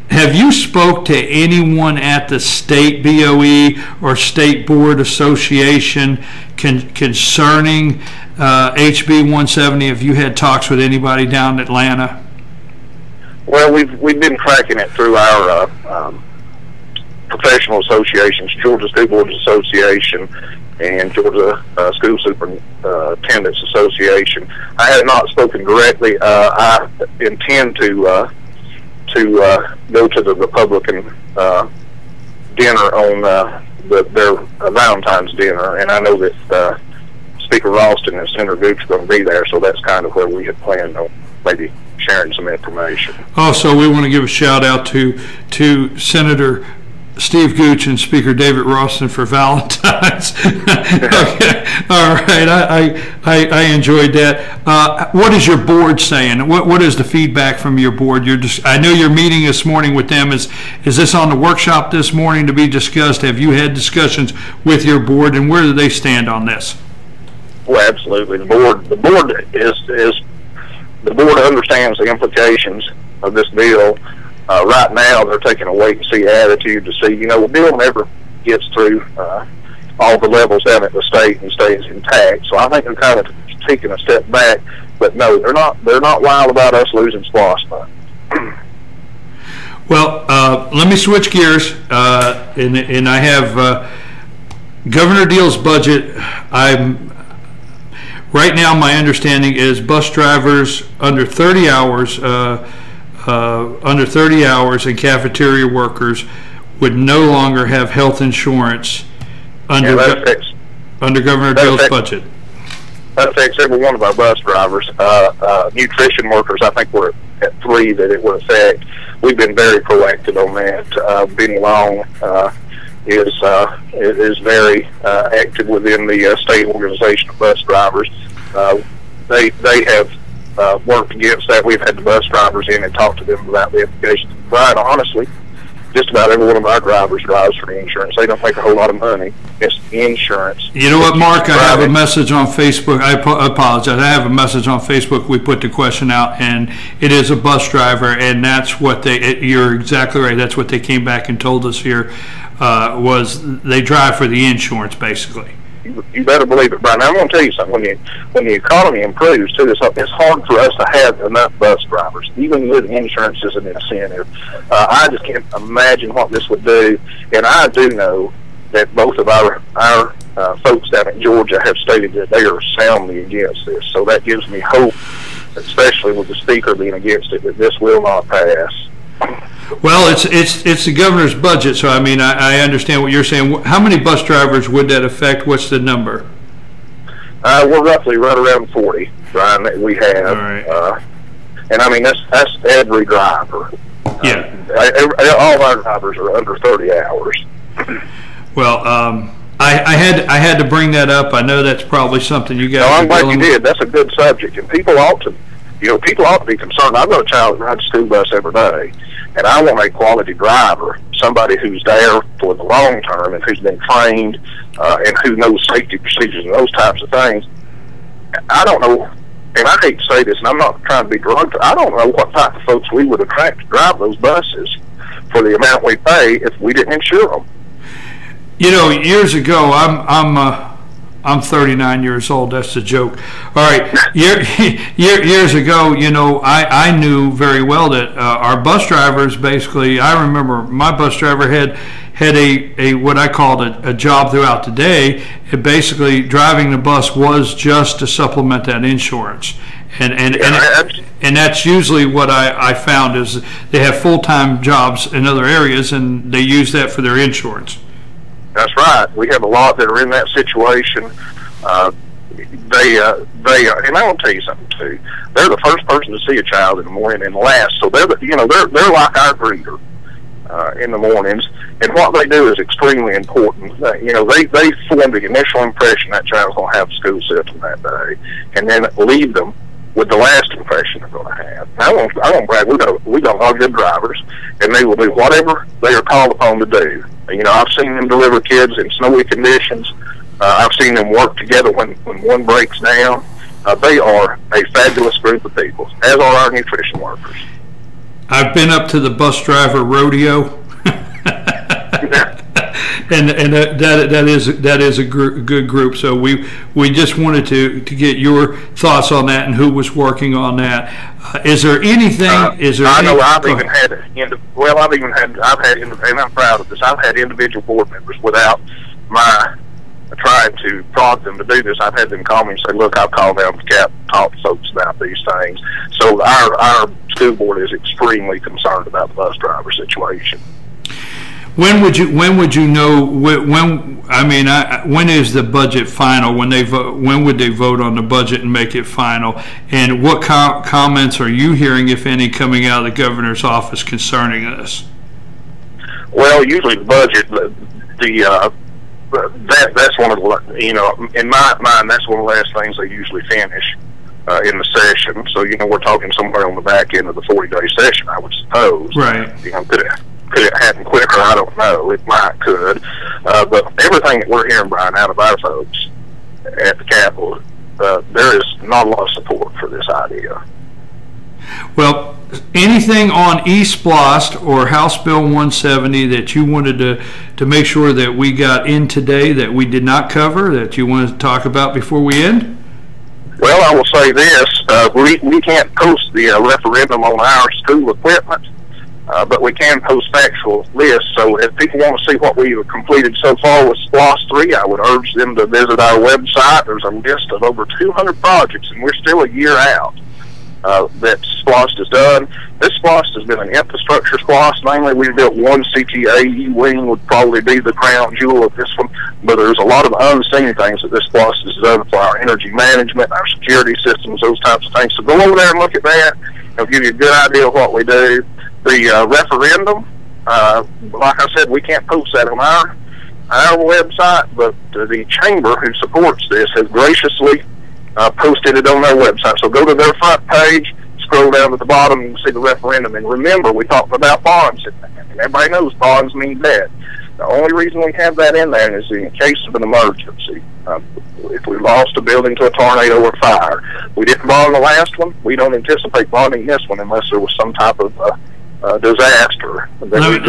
Have you spoke to anyone at the state BOE or state board association concerning HB 170? Have you had talks with anybody down in Atlanta? Well, we've been tracking it through our professional associations, Georgia School Boards Association and Georgia School Superintendents Association. I have not spoken directly. I intend to go to the Republican dinner on their Valentine's dinner, and I know that Speaker Ralston and Senator Gooch are going to be there, so that's kind of where we had planned on maybe sharing some information. Also, we want to give a shout out to Senator Steve Gooch and Speaker David Ralston for Valentine's. Okay. All right, I enjoyed that. What is your board saying? What is the feedback from your board? I know you're meeting this morning with them. Is this on the workshop this morning to be discussed? Have you had discussions with your board, and where do they stand on this? Well, absolutely. The board understands the implications of this bill. Right now, they're taking a wait-and-see attitude to see, the bill never gets through all the levels down at the state and stays intact. So I think they're kind of taking a step back. But no, they're not wild about us losing SPLOST money. Well, let me switch gears, and I have Governor Deal's budget. Right now, my understanding is bus drivers under 30 hours. Under 30 hours and cafeteria workers would no longer have health insurance under Governor Deal's budget. That affects every one of our bus drivers. Nutrition workers, I think we're at 3 that it would affect. We've been very proactive on that. Benny Long is very active within the state organization of bus drivers. They have worked against that. We've had the bus drivers in and talked to them about the implications. Right, honestly, just about every one of our drivers drives for insurance. They don't make a whole lot of money. It's insurance. You know what, Mark? I have a message on Facebook. I apologize. I have a message on Facebook. We put the question out, and it is a bus driver, and that's what you're exactly right. That's what they came back and told us here, was they drive for the insurance, basically. You better believe it, Brian. Now, I'm going to tell you something. When the economy improves, too, it's hard for us to have enough bus drivers, even with insurance as an incentive. I just can't imagine what this would do. And I do know that both of our folks down in Georgia have stated that they are soundly against this. So that gives me hope, especially with the Speaker being against it, that this will not pass. Well, it's the governor's budget, so I mean I understand what you're saying. How many bus drivers would that affect? What's the number? We're roughly right around 40, Brian, that we have. All right. And I mean that's every driver. Yeah. All of our drivers are under 30 hours. Well, I had to bring that up. I know that's probably something you guys. No, I'm glad you did. That's a good subject, and people ought to be concerned. I've got a child that rides a school bus every day, and I want a quality driver, somebody who's there for the long term and who's been trained and who knows safety procedures and those types of things. I don't know, and I hate to say this, and I'm not trying to be derogatory, I don't know what type of folks we would attract to drive those buses for the amount we pay if we didn't insure them. Years ago, I'm 39 years old. That's a joke. All right. Years ago, I knew very well that our bus drivers basically, I remember my bus driver had a what I called a job throughout the day. And basically, driving the bus was just to supplement that insurance. And that's usually what I found is they have full-time jobs in other areas, and they use that for their insurance. That's right. We have a lot that are in that situation. They and I want to tell you something too. They're the first person to see a child in the morning and last. So they're like our greeter in the mornings. And what they do is extremely important. They form the initial impression that child's going to have a school system that day, and then leave them with the last impression they're going to have. I won't brag. We got a lot of good drivers, and they will do whatever they are called upon to do. I've seen them deliver kids in snowy conditions. I've seen them work together when one breaks down. They are a fabulous group of people, as are our nutrition workers. I've been up to the bus driver rodeo. and that is a good group. So we just wanted to get your thoughts on that and who was working on that. Is there anything? I've had, and I'm proud of this. I've had individual board members without my trying to prod them to do this. I've had them call me and say, "Look, I've called down to CAP, talk to folks about these things." So our school board is extremely concerned about the bus driver situation. When would you know when is the budget final? When would they vote on the budget and make it final? And what comments are you hearing, if any, coming out of the governor's office concerning this? Well, usually the budget, that's one of the, in my mind, that's one of the last things they usually finish in the session. So we're talking somewhere on the back end of the 40-day session, I would suppose. Right. Could it happen quicker? I don't know. It could. But everything that we're hearing, Brian, out of our folks at the Capitol, there is not a lot of support for this idea. Well, anything on eSplost or House Bill 170 that you wanted to make sure that we got in today that we did not cover, that you wanted to talk about before we end? Well, I will say this. We can't post the referendum on our school equipment. But we can post factual lists. So if people want to see what we've completed so far with SPLOST 3, I would urge them to visit our website. There's a list of over 200 projects, and we're still a year out that SPLOST has done. This SPLOST has been an infrastructure SPLOST. Mainly, we've built one CTAE wing, would probably be the crown jewel of this one. But there's a lot of unseen things that this SPLOST has done for our energy management, our security systems, those types of things. So go over there and look at that. It'll give you a good idea of what we do. The referendum, like I said, we can't post that on our website, but the chamber who supports this has graciously posted it on their website. So go to their front page, scroll down to the bottom, and see the referendum. And remember, we talked about bonds, and everybody knows bonds mean debt. The only reason we have that in there is in case of an emergency. If we lost a building to a tornado or fire, we didn't bond the last one. We don't anticipate bonding this one unless there was some type of disaster. Let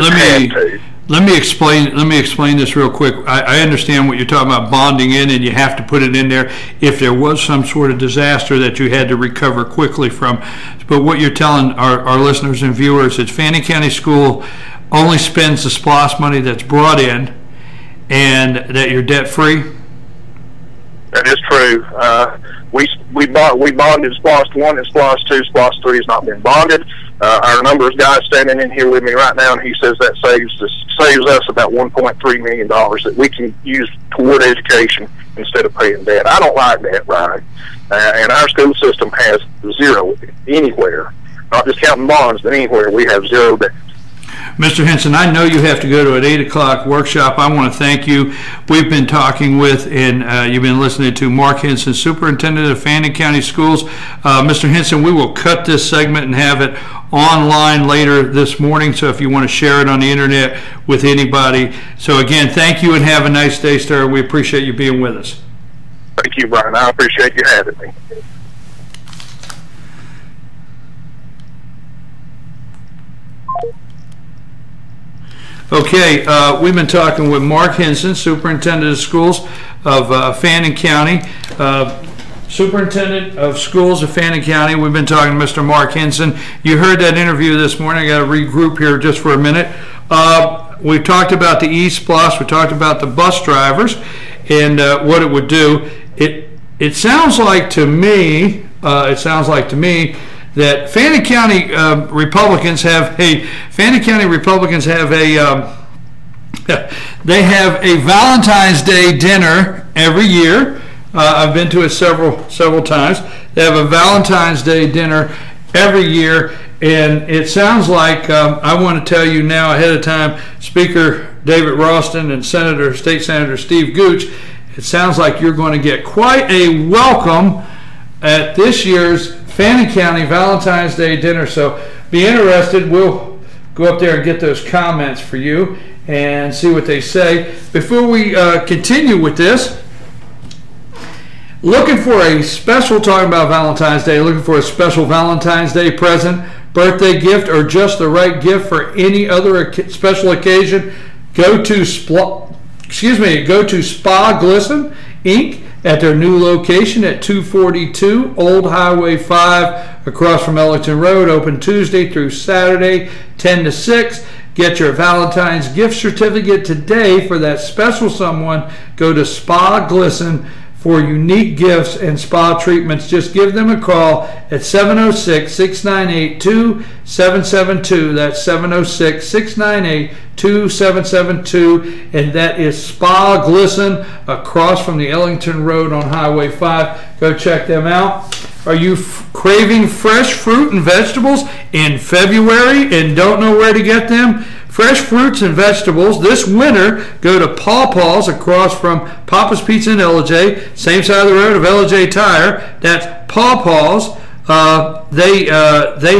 me explain this real quick. I understand what you're talking about, bonding in, and you have to put it in there if there was some sort of disaster that you had to recover quickly from. But what you're telling our listeners and viewers is Fannin County School only spends the SPLOST money that's brought in, and that you're debt free. That is true. We bonded SPLOST 1 and SPLOST 2. SPLOST 3 has not been bonded. Our numbers guy standing in here with me right now, and he says that saves us about $1.3 million that we can use toward education instead of paying debt. I don't like that, Brian. And our school system has zero anywhere, not just counting bonds, but anywhere we have zero debt. Mr. Henson, I know you have to go to an 8 o'clock workshop. I want to thank you. We've been talking with, and you've been listening to Mark Henson, Superintendent of Fannin County Schools. Mr. Henson, we will cut this segment and have it online later this morning, so if you want to share it on the internet with anybody. So again, thank you and have a nice day, sir. We appreciate you being with us. Thank you, Brian. I appreciate you having me. Okay, we've been talking with Mark Henson, Superintendent of Schools of Fannin County. Superintendent of Schools of Fannin County, we've been talking to Mr. Mark Henson. You heard that interview this morning. I got to regroup here just for a minute. We've talked about the eSplost. We talked about the bus drivers and what it would do. It sounds like to me, that Fannin County Republicans have a they have a Valentine's Day dinner every year. I've been to it several times. They have a Valentine's Day dinner every year, and it sounds like I want to tell you now ahead of time, Speaker David Ralston and State Senator Steve Gooch, it sounds like you're going to get quite a welcome at this year's Fannin County Valentine's Day dinner. So be interested. We'll go up there and get those comments for you and see what they say. Before we continue with this, looking for a special, talking about Valentine's Day, looking for a special Valentine's Day present, birthday gift, or just the right gift for any other special occasion, go to go to Spa Glisten Inc. at their new location at 242 Old Highway 5 across from Ellington Road, open Tuesday through Saturday, 10 to 6. Get your Valentine's gift certificate today for that special someone. Go to Spa Glisten for unique gifts and spa treatments. Just give them a call at 706-698-2772. That's 706-698-2772. And that is Spa Glisten across from the Ellington Road on Highway 5. Go check them out. Are you craving fresh fruit and vegetables in February and don't know where to get them? Fresh fruits and vegetables this winter, go to Paw Paws across from Papa's Pizza in LJ, same side of the road of LJ Tire. That's Paw Paws. They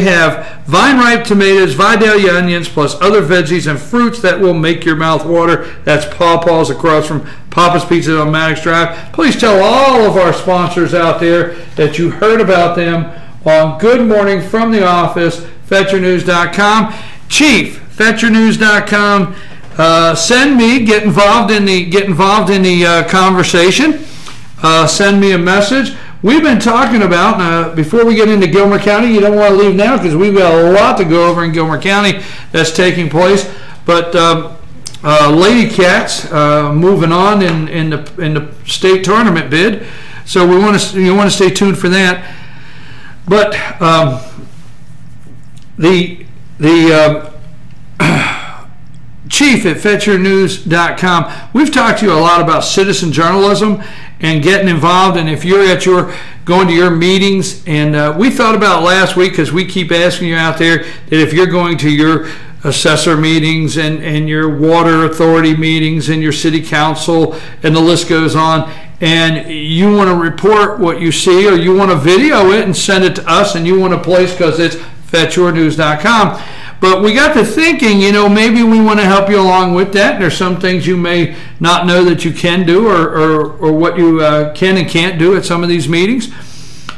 have vine-ripe tomatoes, Vidalia onions, plus other veggies and fruits that will make your mouth water. That's Paw Paws across from Papa's Pizza on Maddox Drive. Please tell all of our sponsors out there that you heard about them on Good Morning from the Office, FetcherNews.com. Chief, FetcherNews.com. Send me, get involved in the conversation. Send me a message. We've been talking about, before we get into Gilmer County, you don't want to leave now because we've got a lot to go over in Gilmer County that's taking place. But Lady Cats moving on in the state tournament bid, so you want to stay tuned for that. But the Chief at FetcherNews.com, we've talked to you a lot about citizen journalism and getting involved, and if you're going to your meetings, and we thought about last week, because we keep asking you out there that if you're going to your assessor meetings and your water authority meetings and your city council, and the list goes on, and you want to report what you see, or you want to video it and send it to us, and you want to place, because it's FetcherNews.com. But we got to thinking, maybe we want to help you along with that. And there's some things you may not know that you can do, or what you can and can't do at some of these meetings.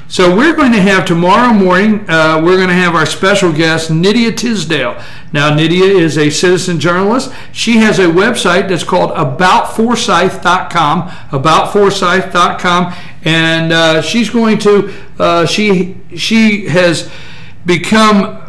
So we're going to have tomorrow morning, we're going to have our special guest, Nydia Tisdale. Now, Nydia is a citizen journalist. She has a website that's called AboutForsyth.com, AboutForsyth.com. And she's going to, she has become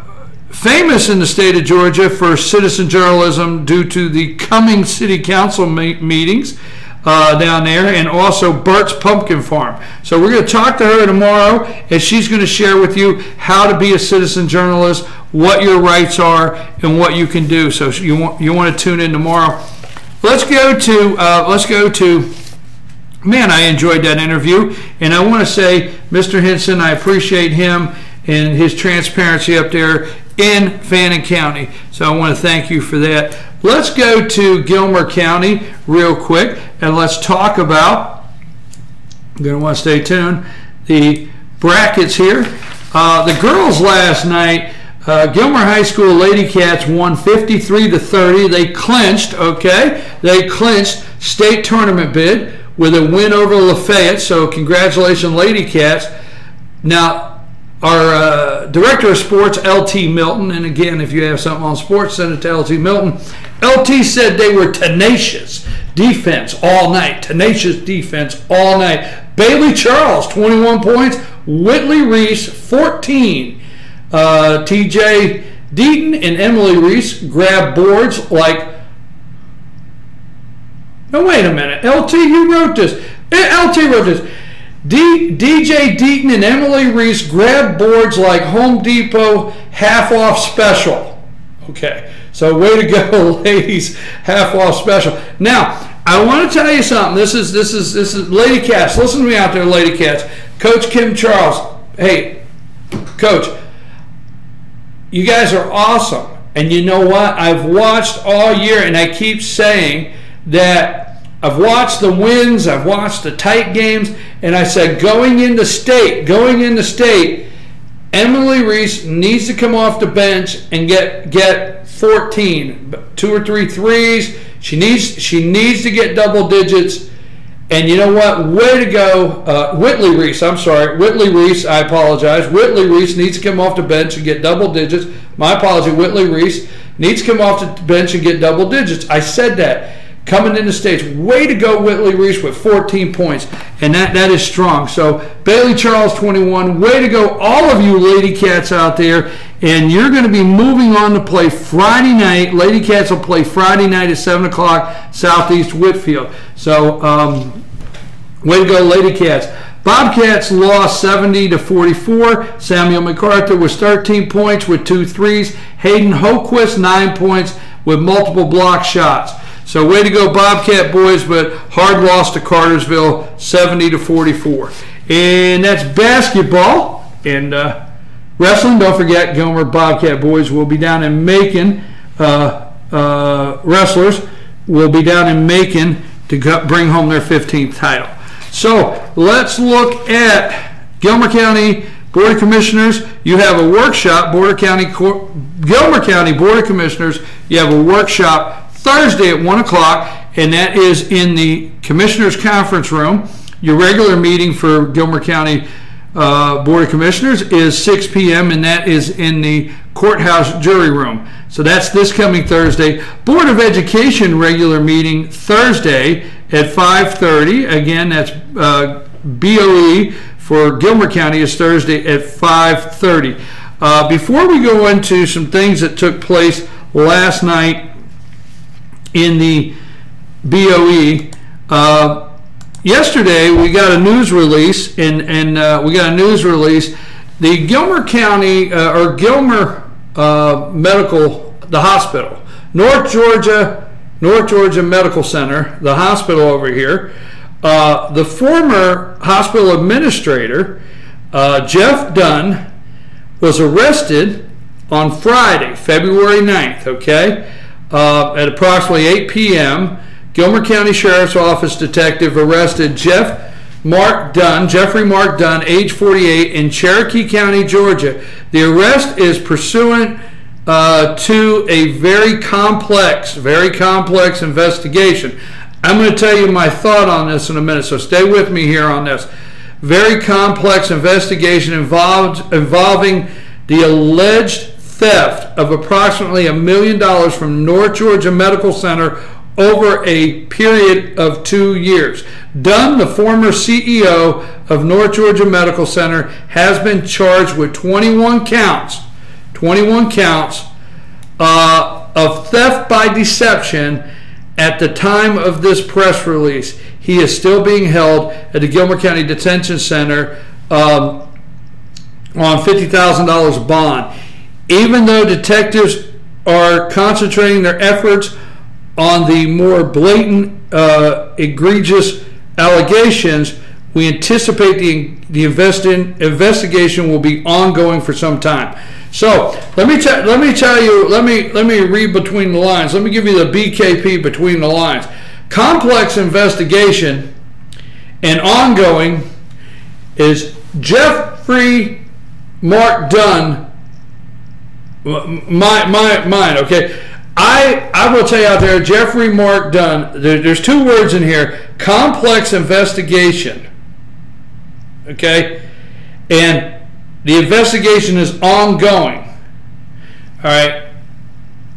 famous in the state of Georgia for citizen journalism due to the coming city council meetings down there, and also Bert's Pumpkin Farm. So we're going to talk to her tomorrow, and she's going to share with you how to be a citizen journalist, what your rights are, and what you can do. So you want to tune in tomorrow. Let's go to. Man, I enjoyed that interview, and I want to say, Mr. Hinson, I appreciate him and his transparency up there in Fannin County. So I want to thank you for that. Let's go to Gilmer County real quick, and let's talk about, you're going to want to stay tuned, the brackets here. The girls last night, Gilmer High School Lady Cats won 53-30. They clinched, okay? They clinched state tournament bid with a win over Lafayette, so congratulations, Lady Cats. Now, our director of sports, LT Milton, and again, if you have something on sports, send it to LT Milton. LT said they were tenacious defense all night. Tenacious defense all night. Bailey Charles, 21 points. Whitley Reese, 14. TJ Deaton and Emily Reese grabbed boards like... No, wait a minute. LT, you wrote this. LT wrote this. DJ Deaton and Emily Reese grabbed boards like Home Depot half-off special. Okay, so way to go, ladies, half-off special. Now, I want to tell you something. This is Lady Cats. Listen to me out there, Lady Cats. Coach Kim Charles. Hey, Coach, you guys are awesome. And you know what? I've watched all year, and I keep saying that I've watched the wins, I've watched the tight games, and I said going into state, Emily Reese needs to come off the bench and get 14, 2 or 3 threes. She needs to get double digits. And you know what? Way to go, Whitley Reese. I apologize. Whitley Reese needs to come off the bench and get double digits. My apology. Whitley Reese needs to come off the bench and get double digits. I said that. coming into states. Way to go, Whitley Reese with 14 points, and that is strong. So Bailey Charles 21. Way to go, all of you Lady Cats out there. And you're going to be moving on to play Friday night. Lady Cats will play Friday night at 7 o'clock, Southeast Whitfield. So way to go, Lady Cats. Bobcats lost 70-44. Samuel MacArthur was 13 points with 2 threes. Hayden Hoquist 9 points with multiple block shots. So way to go, Bobcat boys, but hard loss to Cartersville, 70-44. And that's basketball. And wrestling, don't forget, Gilmer Bobcat boys will be down in Macon. Wrestlers will be down in Macon to bring home their 15th title. So let's look at Gilmer County Board of Commissioners. You have a workshop, Gilmer County Board of Commissioners. You have a workshop Thursday at 1 o'clock, and that is in the Commissioners Conference Room. Your regular meeting for Gilmer County Board of Commissioners is 6 p.m., and that is in the Courthouse Jury Room. So that's this coming Thursday. Board of Education regular meeting Thursday at 5:30. Again, that's BOE for Gilmer County is Thursday at 5:30. Before we go into some things that took place last night in the BOE, yesterday we got a news release, The Gilmer County or Gilmer Medical, the hospital, North Georgia Medical Center, the hospital over here. The former hospital administrator, Jeff Dunn, was arrested on Friday, February 9th, okay, at approximately 8 p.m. Gilmer County Sheriff's Office detective arrested Jeffrey Mark Dunn, age 48, in Cherokee County, Georgia. The arrest is pursuant to a very complex investigation. I'm going to tell you my thought on this in a minute, so stay with me here on this. Very complex investigation involving the alleged theft of approximately $1 million from North Georgia Medical Center over a period of 2 years. Dunn, the former CEO of North Georgia Medical Center, has been charged with 21 counts of theft by deception at the time of this press release. He is still being held at the Gilmer County Detention Center on $50,000 bond. Even though detectives are concentrating their efforts on the more blatant, egregious allegations, we anticipate the investigation will be ongoing for some time. So let me tell you. Let me read between the lines. Let me give you the BKP between the lines. Complex investigation and ongoing is Jeffrey Mark Dunn. Mine. Okay. I will tell you out there, Jeffrey Mark Dunn, there's 2 words in here, complex investigation, okay? And the investigation is ongoing, all right?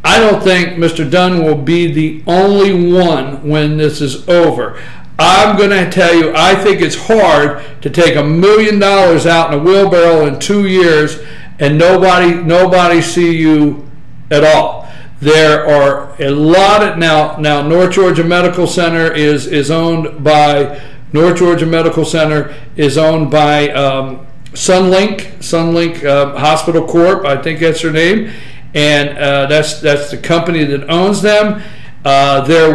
I don't think Mr. Dunn will be the only one when this is over. I'm going to tell you, I think it's hard to take $1 million out in a wheelbarrow in 2 years and nobody see you at all. There are a lot of now North Georgia Medical Center is owned by Sunlink Hospital Corp. I think that's their name, and that's the company that owns them. The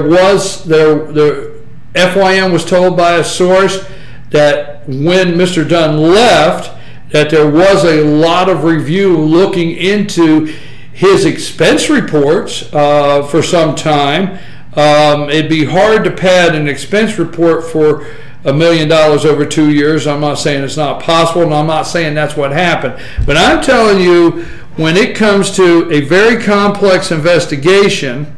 FYM was told by a source that when Mr. Dunn left, that there was a lot of review looking into his expense reports for some time. It'd be hard to pad an expense report for $1 million over 2 years. I'm not saying it's not possible, and I'm not saying that's what happened. But I'm telling you, when it comes to a very complex investigation,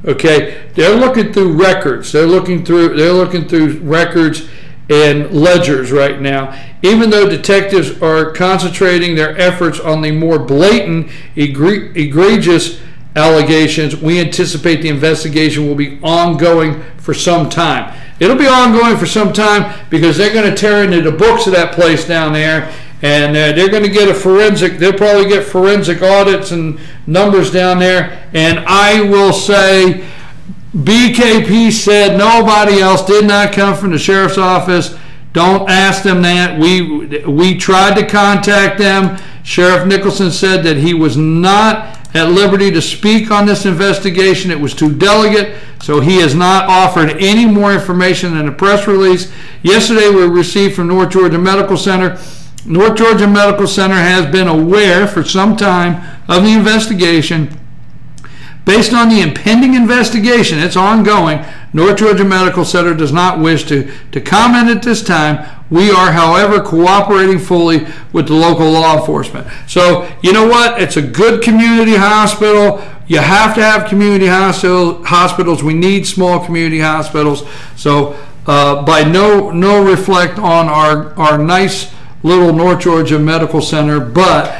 okay, they're looking through records. They're looking through records and ledgers right now. Even though detectives are concentrating their efforts on the more blatant, egregious allegations. We anticipate the investigation will be ongoing for some time. It'll be ongoing for some time because they're going to tear into the books of that place down there, and they're going to get a forensic, they'll probably get forensic audits and numbers down there. And I will say, BKP said nobody else, did not come from the sheriff's office. Don't ask them that. We tried to contact them. Sheriff Nicholson said that he was not at liberty to speak on this investigation. It was too delicate, so he has not offered any more information than a press release. Yesterday we received from North Georgia Medical Center. North Georgia Medical Center has been aware for some time of the investigation. Based on the impending investigation, it's ongoing, North Georgia Medical Center does not wish to comment at this time. We are, however, cooperating fully with the local law enforcement. So, you know what? It's a good community hospital. You have to have community hospitals. We need small community hospitals. So, by no reflect on our nice little North Georgia Medical Center, but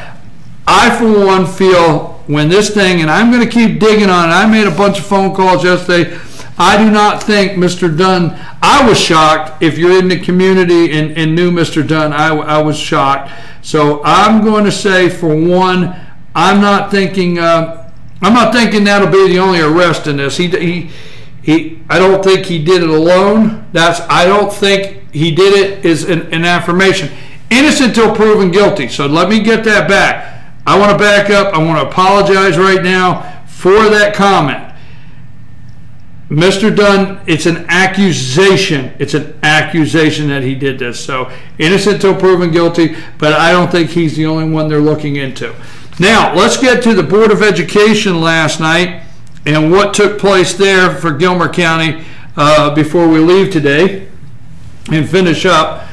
I, for one, feel when this thing, and I'm going to keep digging on it, I made a bunch of phone calls yesterday. I do not think Mr. Dunn, I was shocked. If you're in the community and knew Mr. Dunn, I was shocked. So I'm going to say, for one, I'm not thinking that'll be the only arrest in this. I don't think he did it alone. I don't think he did it is an affirmation. Innocent till proven guilty. So let me get that back. I want to back up. I want to apologize right now for that comment. Mr. Dunn, it's an accusation. It's an accusation that he did this. So innocent till proven guilty, but I don't think he's the only one they're looking into. Now, let's get to the Board of Education last night and what took place there for Gilmer County before we leave today and finish up.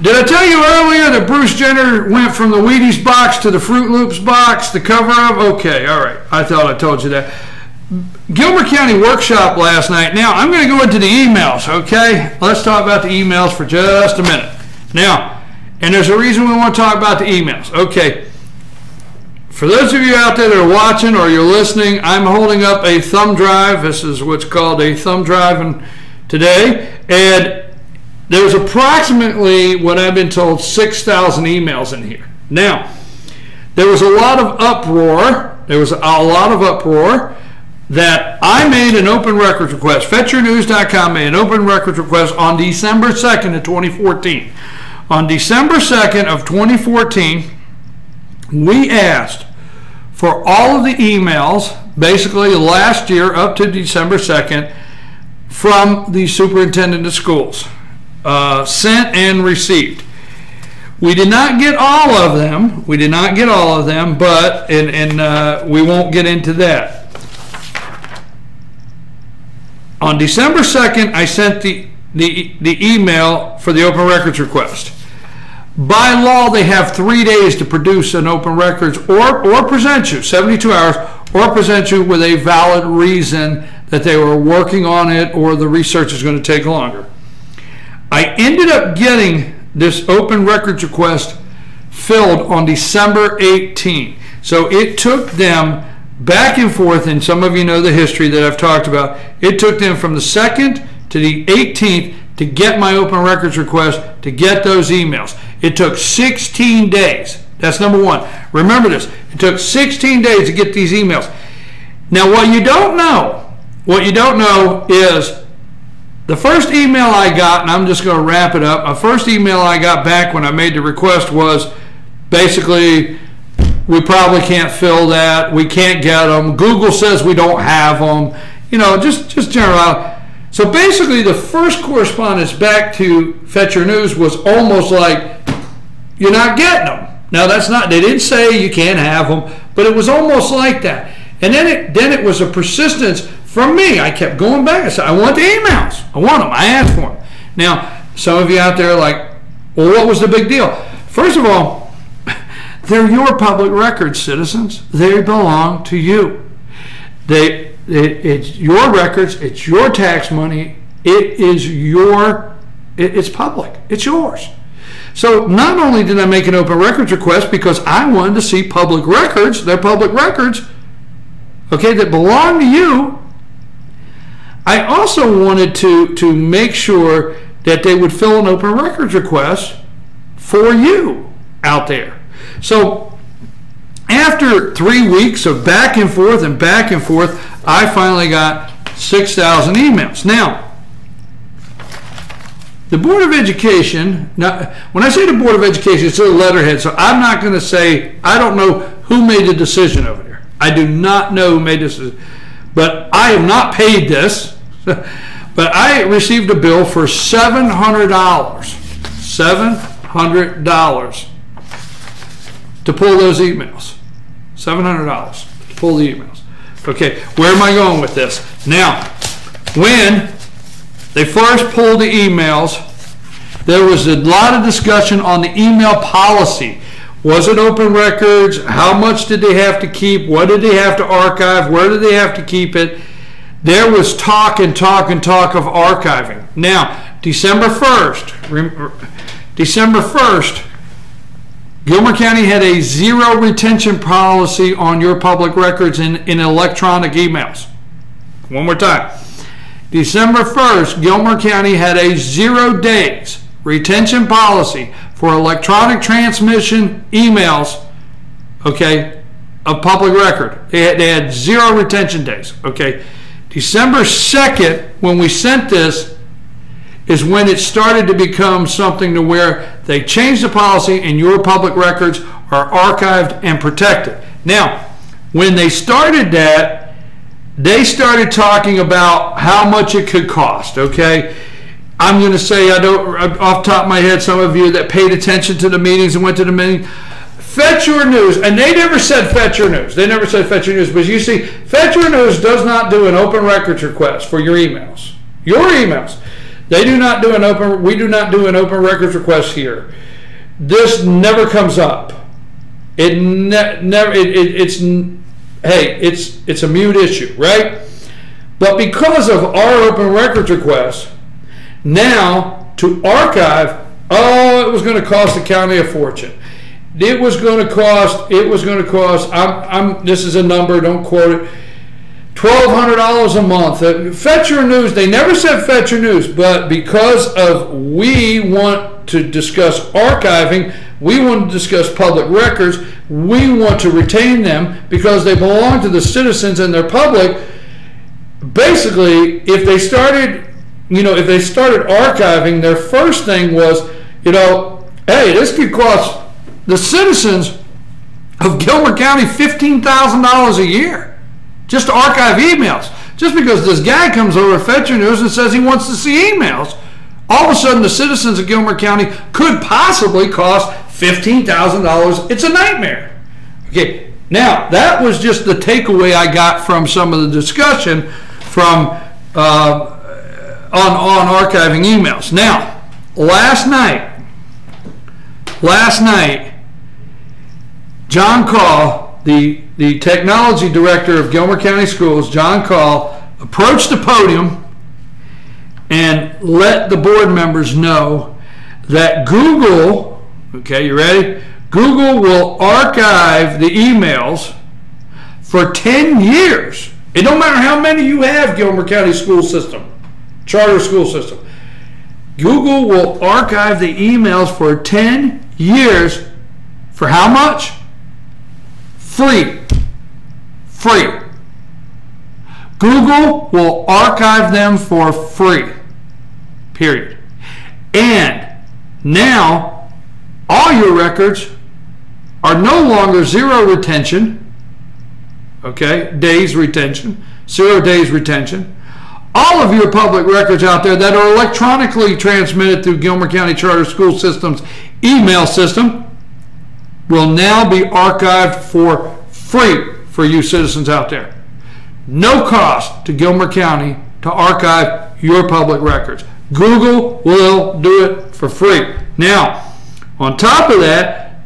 Did I tell you earlier that Bruce Jenner went from the Wheaties box to the Fruit Loops box, the cover of? Okay, all right. I thought I told you that. Gilmer County workshop last night. Now, I'm going to go into the emails, okay? Let's talk about the emails for just a minute. Now, and there's a reason we want to talk about the emails. Okay. For those of you out there that are watching or you're listening, I'm holding up a thumb drive. This is what's called a thumb drive today. And there's approximately, what I've been told, 6,000 emails in here. Now, there was a lot of uproar. That I made an open records request. FetchYourNews.com made an open records request on December 2nd of 2014. On December 2nd of 2014, we asked for all of the emails, basically last year up to December 2nd, from the superintendent of schools. Sent and received. We did not get all of them. But we won't get into that. On December 2nd, I sent the email for the open records request. By law, they have 3 days to produce an open records or present you, 72 hours, or present you with a valid reason that they were working on it or the research is going to take longer. I ended up getting this open records request filled on December 18. So it took them back and forth, and some of you know the history that I've talked about. It took them from the 2nd to the 18th to get my open records request, to get those emails. It took 16 days. That's number one. Remember this. It took 16 days to get these emails. Now, what you don't know is the first email I got, and I'm just going to wrap it up, my first email I got back when I made the request was basically, we probably can't fill that, we can't get them, Google says we don't have them, just general. So basically the first correspondence back to Fetch Your News was almost like, you're not getting them. Now they didn't say you can't have them, but it was almost like that. And then it was a persistence from me. I kept going back. I said, I want the emails. I want them. I asked for them. Now, some of you out there are like, well, what was the big deal? First of all, they're your public records, citizens. They belong to you. It's your records. It's your tax money. It's public. It's yours. So not only did I make an open records request because I wanted to see public records, they're public records, okay, that belong to you. I also wanted to make sure that they would fill an open records request for you out there. So after 3 weeks of back and forth, I finally got 6,000 emails. Now, the Board of Education, now, when I say the Board of Education, it's a letterhead, so I'm not going to say, I don't know who made the decision over there. I do not know who made this decision. But I have not paid this. But I received a bill for $700. $700 to pull those emails. $700 to pull the emails. Okay, where am I going with this? Now, when they first pulled the emails, there was a lot of discussion on the email policy. Was it open records? How much did they have to keep? What did they have to archive? Where did they have to keep it? There was talk of archiving. Now, December 1st, Gilmer County had a zero retention policy on your public records in electronic emails. One more time. December 1st, Gilmer County had a 0 days retention policy for electronic transmission emails, okay, of public record. They had 0 retention days, okay. December 2nd, when we sent this, is when it started to become something to where they changed the policy and your public records are archived and protected. Now, when they started that, they started talking about how much it could cost, okay? I'm going to say, I don't, off the top of my head, some of you that paid attention to the meetings and went to the meeting, Fetch Your News, and they never said Fetch Your News. They never said Fetch Your News, but you see, Fetch Your News does not do an open records request for your emails. Your emails. They do not do an open, we do not do an open records request here. This never comes up. It's a mute issue, right? But because of our open records request, now to archive, it was going to cost the county a fortune. It was going to cost, this is a number, don't quote it, $1,200 a month. Fetch Your News, they never said Fetch Your News, but because of we want to discuss archiving, we want to discuss public records, we want to retain them because they belong to the citizens and their public. Basically, if they started archiving, their first thing was, hey, this could cost the citizens of Gilmer County $15,000 a year just to archive emails. Just because this guy comes over to Fetch Your News and says he wants to see emails, all of a sudden the citizens of Gilmer County could possibly cost $15,000. It's a nightmare. Okay, now that was just the takeaway I got from some of the discussion from on archiving emails. Now, last night, John Call, the technology director of Gilmer County Schools, John Call, approached the podium and let the board members know that Google, okay, you ready? Google will archive the emails for 10 years. It don't matter how many you have, Gilmer County school system, charter school system. Google will archive the emails for 10 years for how much? Free. Google will archive them for free. Period. And now all your records are no longer 0 retention. Okay, days retention, 0 days retention. All of your public records out there that are electronically transmitted through Gilmer County Charter School System's email system will now be archived for free for you citizens out there. No cost to Gilmer County to archive your public records. Google will do it for free. Now, on top of that,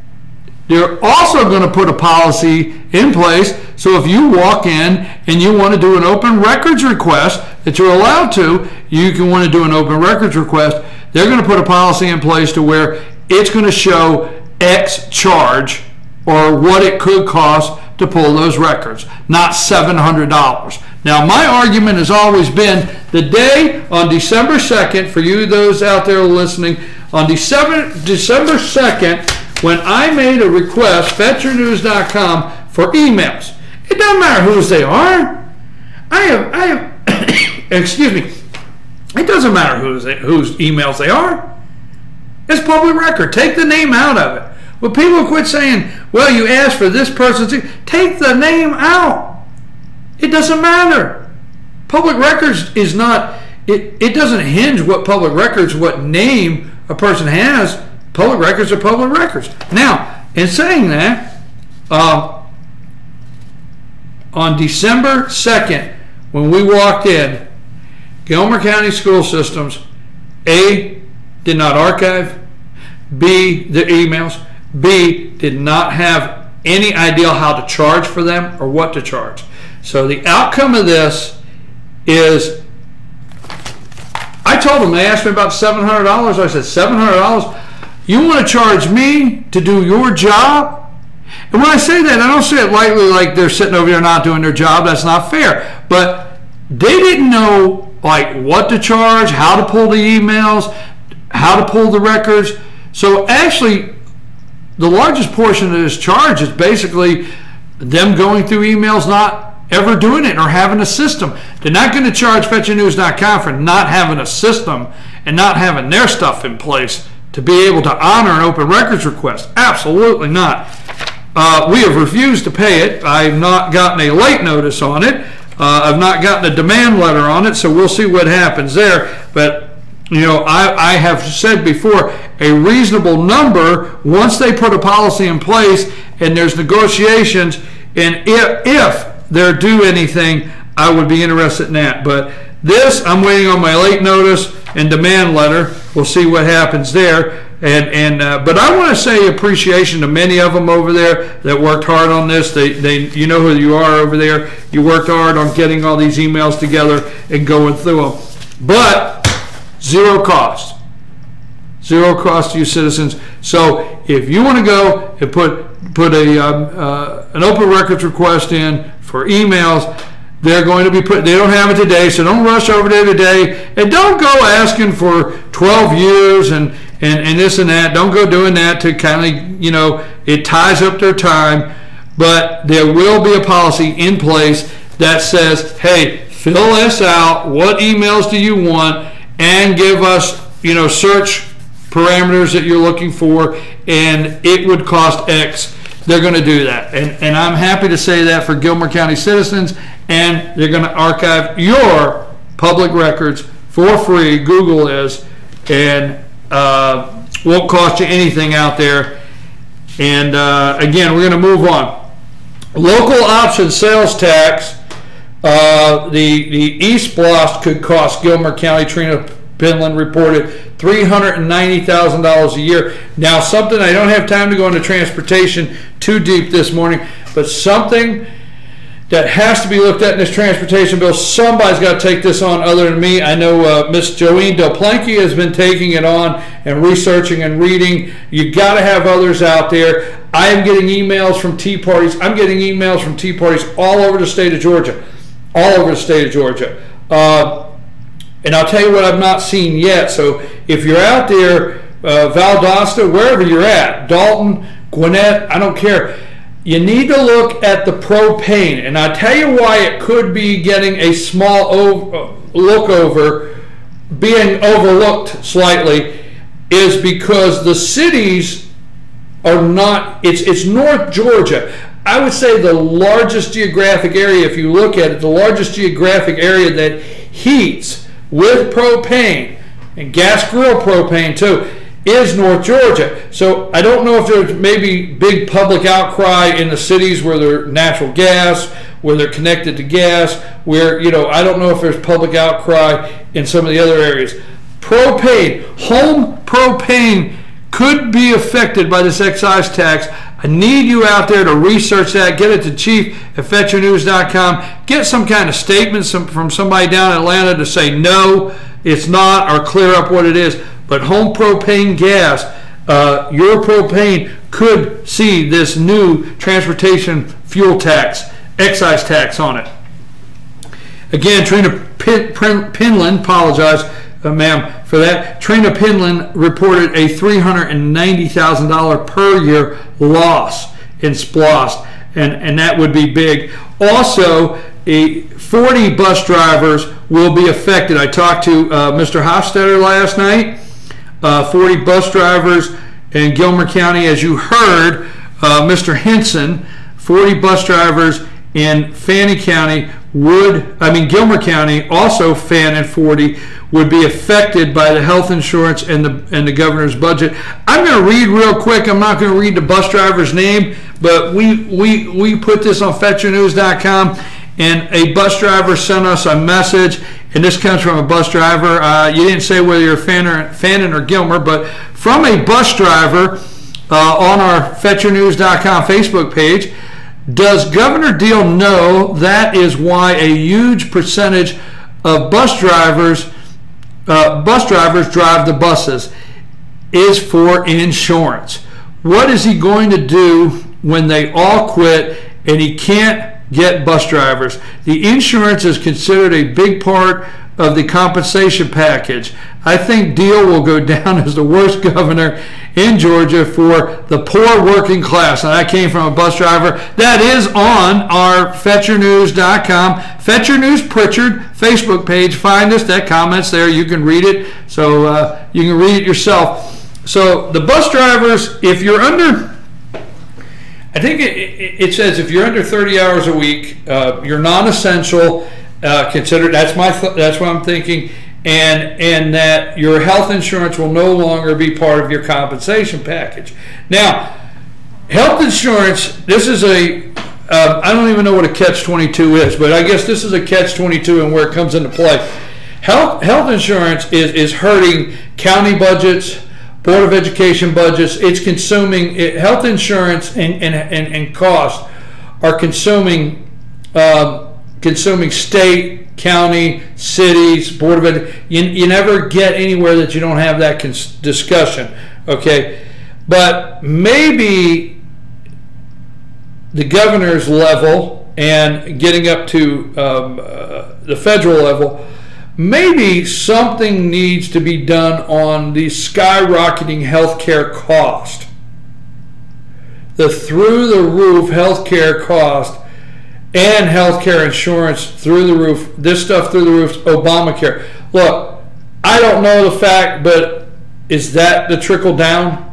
they're also going to put a policy in place, so if you walk in and you want to do an open records request that you're allowed to, you can want to do an open records request, they're going to put a policy in place to where it's going to show X charge or what it could cost to pull those records, not $700. Now, my argument has always been the day on December 2nd, for you those out there listening, on December 2nd, when I made a request, FetcherNews.com, for emails. It doesn't matter whose they are. I have excuse me. It doesn't matter whose emails they are. It's public record. Take the name out of it. Well, people quit saying, well, you asked for this person's. Take the name out. It doesn't matter. Public records is not, it doesn't hinge what public records, what name a person has. Public records are public records. Now, in saying that, on December 2nd, when we walked in, Gilmer County School Systems, A, did not archive, B, the emails, B, did not have any idea how to charge for them or what to charge. So the outcome of this is, I told them, they asked me about $700. I said, $700? You want to charge me to do your job? And when I say that, I don't say it lightly like they're sitting over there not doing their job. That's not fair. But they didn't know like what to charge, how to pull the emails, how to pull the records. So actually, the largest portion of this charge is basically them going through emails, not ever doing it or having a system. They're not going to charge FetcherNews.com for not having a system and not having their stuff in place to be able to honor an open records request. Absolutely not. We have refused to pay it. I've not gotten a late notice on it. I've not gotten a demand letter on it, so we'll see what happens there. But, you know, I have said before, a reasonable number, once they put a policy in place and there's negotiations, and if they're due anything, I would be interested in that. But this, I'm waiting on my late notice and demand letter. We'll see what happens there. But I want to say appreciation to many of them over there that worked hard on this. You know who you are over there. You worked hard on getting all these emails together and going through them. But zero cost. Zero cost to you citizens. So if you want to go and put an open records request in for emails, they're going to be put. They don't have it today, so don't rush over there today, and don't go asking for 12 years and this and that. Don't go doing that to kind of, you know, it ties up their time. But there will be a policy in place that says, hey, fill this out. What emails do you want? And give us, you know, search parameters that you're looking for, and it would cost X. They're going to do that. And I'm happy to say that for Gilmer County citizens, and they're going to archive your public records for free. Google is, and won't cost you anything out there. And again, we're going to move on. Local option sales tax, the East Block could cost Gilmer County. Trina Penland reported $390,000 a year. Now, something, I don't have time to go into transportation too deep this morning, but something that has to be looked at in this transportation bill. Somebody's got to take this on other than me. I know Miss Joanne Del Planky has been taking it on and researching and reading. You got to have others out there. I am getting emails from Tea Parties. I'm getting emails from Tea Parties all over the state of Georgia. All over the state of Georgia. And I'll tell you what I've not seen yet. So if you're out there, Valdosta, wherever you're at, Dalton, Gwinnett, I don't care. You need to look at the propane. And I tell you why it could be getting a small look over, being overlooked slightly, is because the cities are not, it's North Georgia. I would say the largest geographic area, if you look at it, the largest geographic area that heats with propane, and gas grill propane too, is North Georgia. So I don't know if there's maybe big public outcry in the cities where they're natural gas, where they're connected to gas, where, you know, I don't know if there's public outcry in some of the other areas. Propane, home propane could be affected by this excise tax. I need you out there to research that. Get it to chief@FetcherNews.com. Get some kind of statement from somebody down in Atlanta to say no, it's not, or clear up what it is. But home propane gas, your propane could see this new transportation fuel tax, excise tax on it. Again, Trina Penland, apologize, ma'am, for that. Trina Penland reported a $390,000 per year loss in SPLOST, and that would be big. Also, 40 bus drivers will be affected. I talked to Mr. Hofstetter last night. 40 bus drivers in Gilmer County, as you heard, Mr. Henson, 40 bus drivers in Fannin County Gilmer County, also Fannin 40, would be affected by the health insurance and the governor's budget. I'm going to read real quick. I'm not going to read the bus driver's name, but we put this on FetcherNews.com, and a bus driver sent us a message, and this comes from a bus driver. You didn't say whether you're Fannin or Gilmer, but from a bus driver on our FetcherNews.com Facebook page. Does Governor Deal know that is why a huge percentage of bus drivers drive the buses is for insurance? What is he going to do when they all quit and he can't get bus drivers? The insurance is considered a big part of the compensation package. I think Deal will go down as the worst governor in Georgia for the poor working class. And that came from a bus driver. That is on our FetcherNews.com, Fetcher News Pritchard Facebook page. Find us. That comment's there. You can read it. So you can read it yourself. So the bus drivers, if you're under, I think it says if you're under 30 hours a week, you're non-essential. Considered. That's what I'm thinking. And that your health insurance will no longer be part of your compensation package. Now, health insurance, this is I don't even know what a catch-22 is, but I guess this is a catch-22 and where it comes into play. Health insurance is hurting county budgets, Board of Education budgets. It's consuming, health insurance and costs are consuming state, county, cities, Board of Ed. You never get anywhere that you don't have that discussion, okay? But maybe the governor's level and getting up to the federal level, maybe something needs to be done on the skyrocketing healthcare cost. The through-the-roof healthcare cost and healthcare insurance through the roof, this stuff through the roof, Obamacare. Look, I don't know the fact, but is that the trickle down?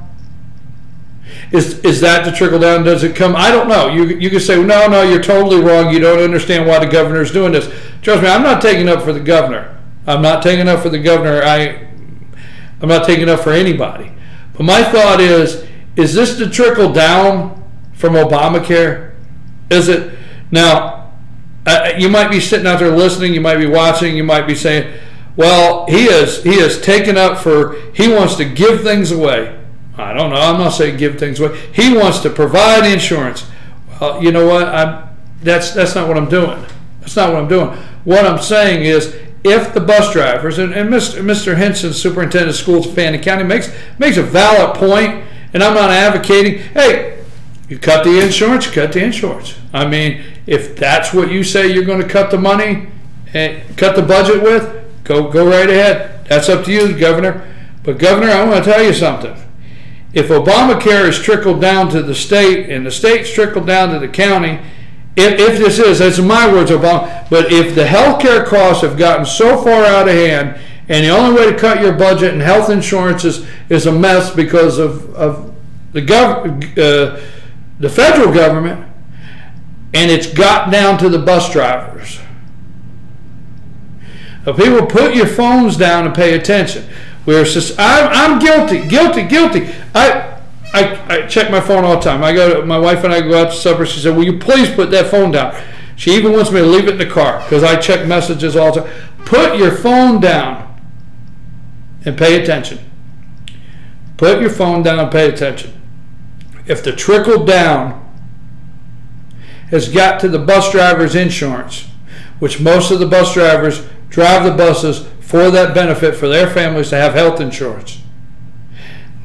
Is that the trickle down? Does it come? I don't know. You can say, no, you're totally wrong. You don't understand why the governor's doing this. Trust me, I'm not taking up for the governor. I'm not taking up for the governor. I'm not taking up for anybody. But my thought is this the trickle down from Obamacare? Is it? Now, you might be sitting out there listening, you might be watching, you might be saying, well, he is taken up for, he wants to give things away. I don't know, I'm not saying give things away. He wants to provide insurance. Well, you know what, that's not what I'm doing. That's not what I'm doing. What I'm saying is, if the bus drivers, and Mr. Henson, superintendent of schools of Fannin County, makes a valid point, and I'm not advocating, hey, you cut the insurance, you cut the insurance. I mean, if that's what you say you're going to cut the money and cut the budget with, go right ahead. That's up to you, Governor. But Governor, I want to tell you something. If Obamacare is trickled down to the state and the state's trickled down to the county, if this is, that's my words, Obama, but if the health care costs have gotten so far out of hand and the only way to cut your budget and health insurance is a mess because of the federal government, and it's got down to the bus drivers. Now, people, put your phones down and pay attention. I'm guilty. I check my phone all the time. My wife and I go out to supper. She said, will you please put that phone down? She even wants me to leave it in the car because I check messages all the time. Put your phone down and pay attention. Put your phone down and pay attention. If the trickle down has got to the bus driver's insurance, which most of the bus drivers drive the buses for that benefit for their families to have health insurance.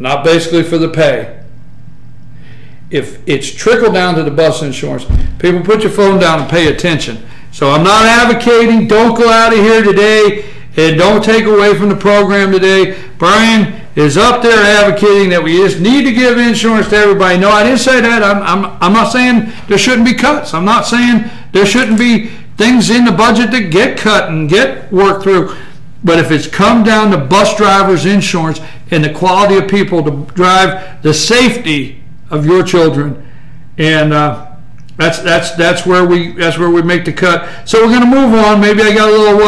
not basically for the pay. If it's trickled down to the bus insurance, people, put your phone down and pay attention. So I'm not advocating, don't go out of here today and don't take away from the program today. Brian is up there advocating that we just need to give insurance to everybody. No, I didn't say that. I'm not saying there shouldn't be cuts. I'm not saying there shouldn't be things in the budget that get cut and get worked through. But if it's come down to bus drivers' insurance and the quality of people to drive, the safety of your children, and that's where we make the cut. So we're going to move on. Maybe I got a little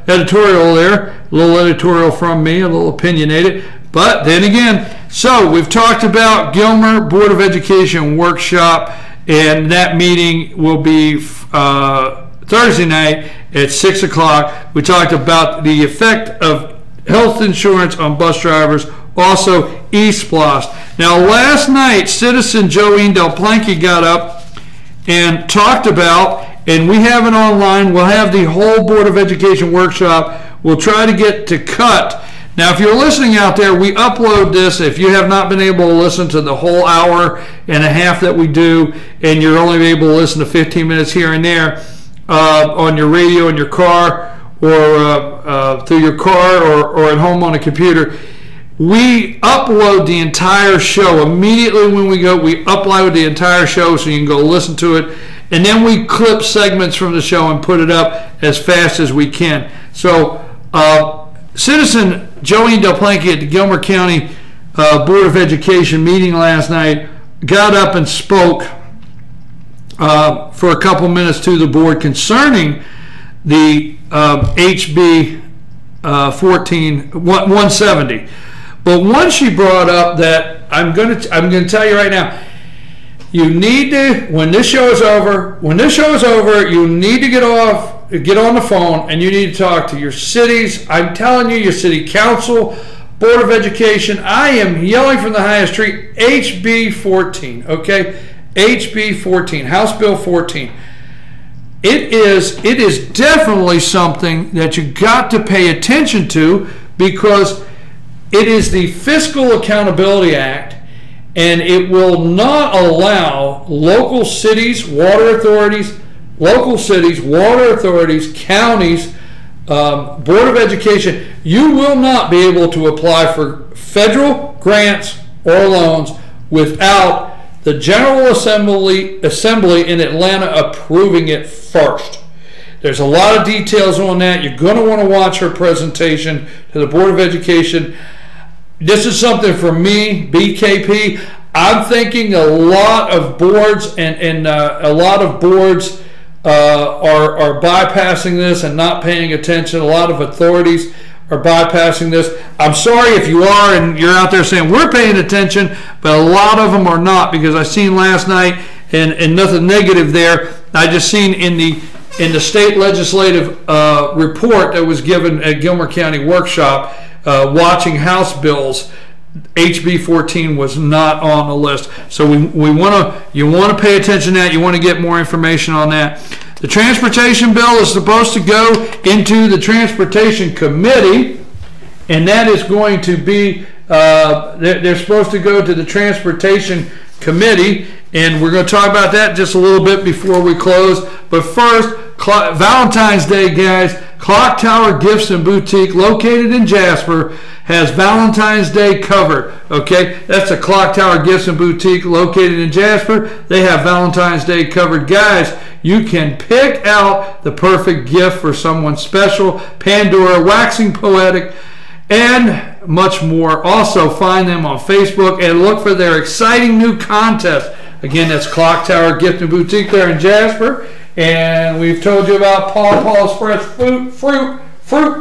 editorial there, a little editorial from me, a little opinionated. But then again, so we've talked about Gilmer Board of Education workshop, and that meeting will be Thursday night at 6 o'clock. We talked about the effect of health insurance on bus drivers, also E-Splost. Now, last night, citizen Joeen Del Planky got up and talked about, and we have it online, we'll have the whole Board of Education workshop. We'll try to get to cut. Now, if you're listening out there, we upload this. If you have not been able to listen to the whole hour and a half that we do, and you're only able to listen to 15 minutes here and there on your radio in your car, or through your car, or at home on a computer, we upload the entire show. Immediately when we go, we upload the entire show so you can go listen to it. And then we clip segments from the show and put it up as fast as we can. So citizen Joeen Del Planky at the Gilmer County Board of Education meeting last night got up and spoke for a couple minutes to the board concerning the HB 170. But once she brought up that, I'm going to tell you right now, you need to, when this show is over, you need to get on the phone, and you need to talk to your cities. I'm telling you, your city council, Board of Education. I am yelling from the highest tree, HB 14, okay? HB 14, House Bill 14. It is definitely something that you got to pay attention to, because it is the Fiscal Accountability Act, and it will not allow local cities, water authorities, counties, Board of Education. You will not be able to apply for federal grants or loans without the General Assembly in Atlanta approving it first. There's a lot of details on that. You're going to want to watch her presentation to the Board of Education. This is something for me, BKP. I'm thinking a lot of boards and a lot of boards are bypassing this and not paying attention. A lot of authorities are bypassing this. I'm sorry if you are and you're out there saying we're paying attention, but a lot of them are not, because I seen last night, and nothing negative there, I just seen in the state legislative report that was given at Gilmer County workshop, watching House bills, HB 14 was not on the list. So you want to pay attention to that. You want to get more information on that. The transportation bill is supposed to go into the Transportation Committee, and that is going to be they're supposed to go to the Transportation Committee, and we're going to talk about that just a little bit before we close. But first, Valentine's Day, guys. Clock Tower Gifts and Boutique, located in Jasper, has Valentine's Day covered. Okay, that's a Clock Tower Gifts and Boutique located in Jasper. They have Valentine's Day covered, guys. You can pick out the perfect gift for someone special. Pandora, Waxing Poetic, and much more. Also, find them on Facebook and look for their exciting new contest. Again, that's Clock Tower Gift and Boutique there in Jasper. And we've told you about Paul's Fresh Fruit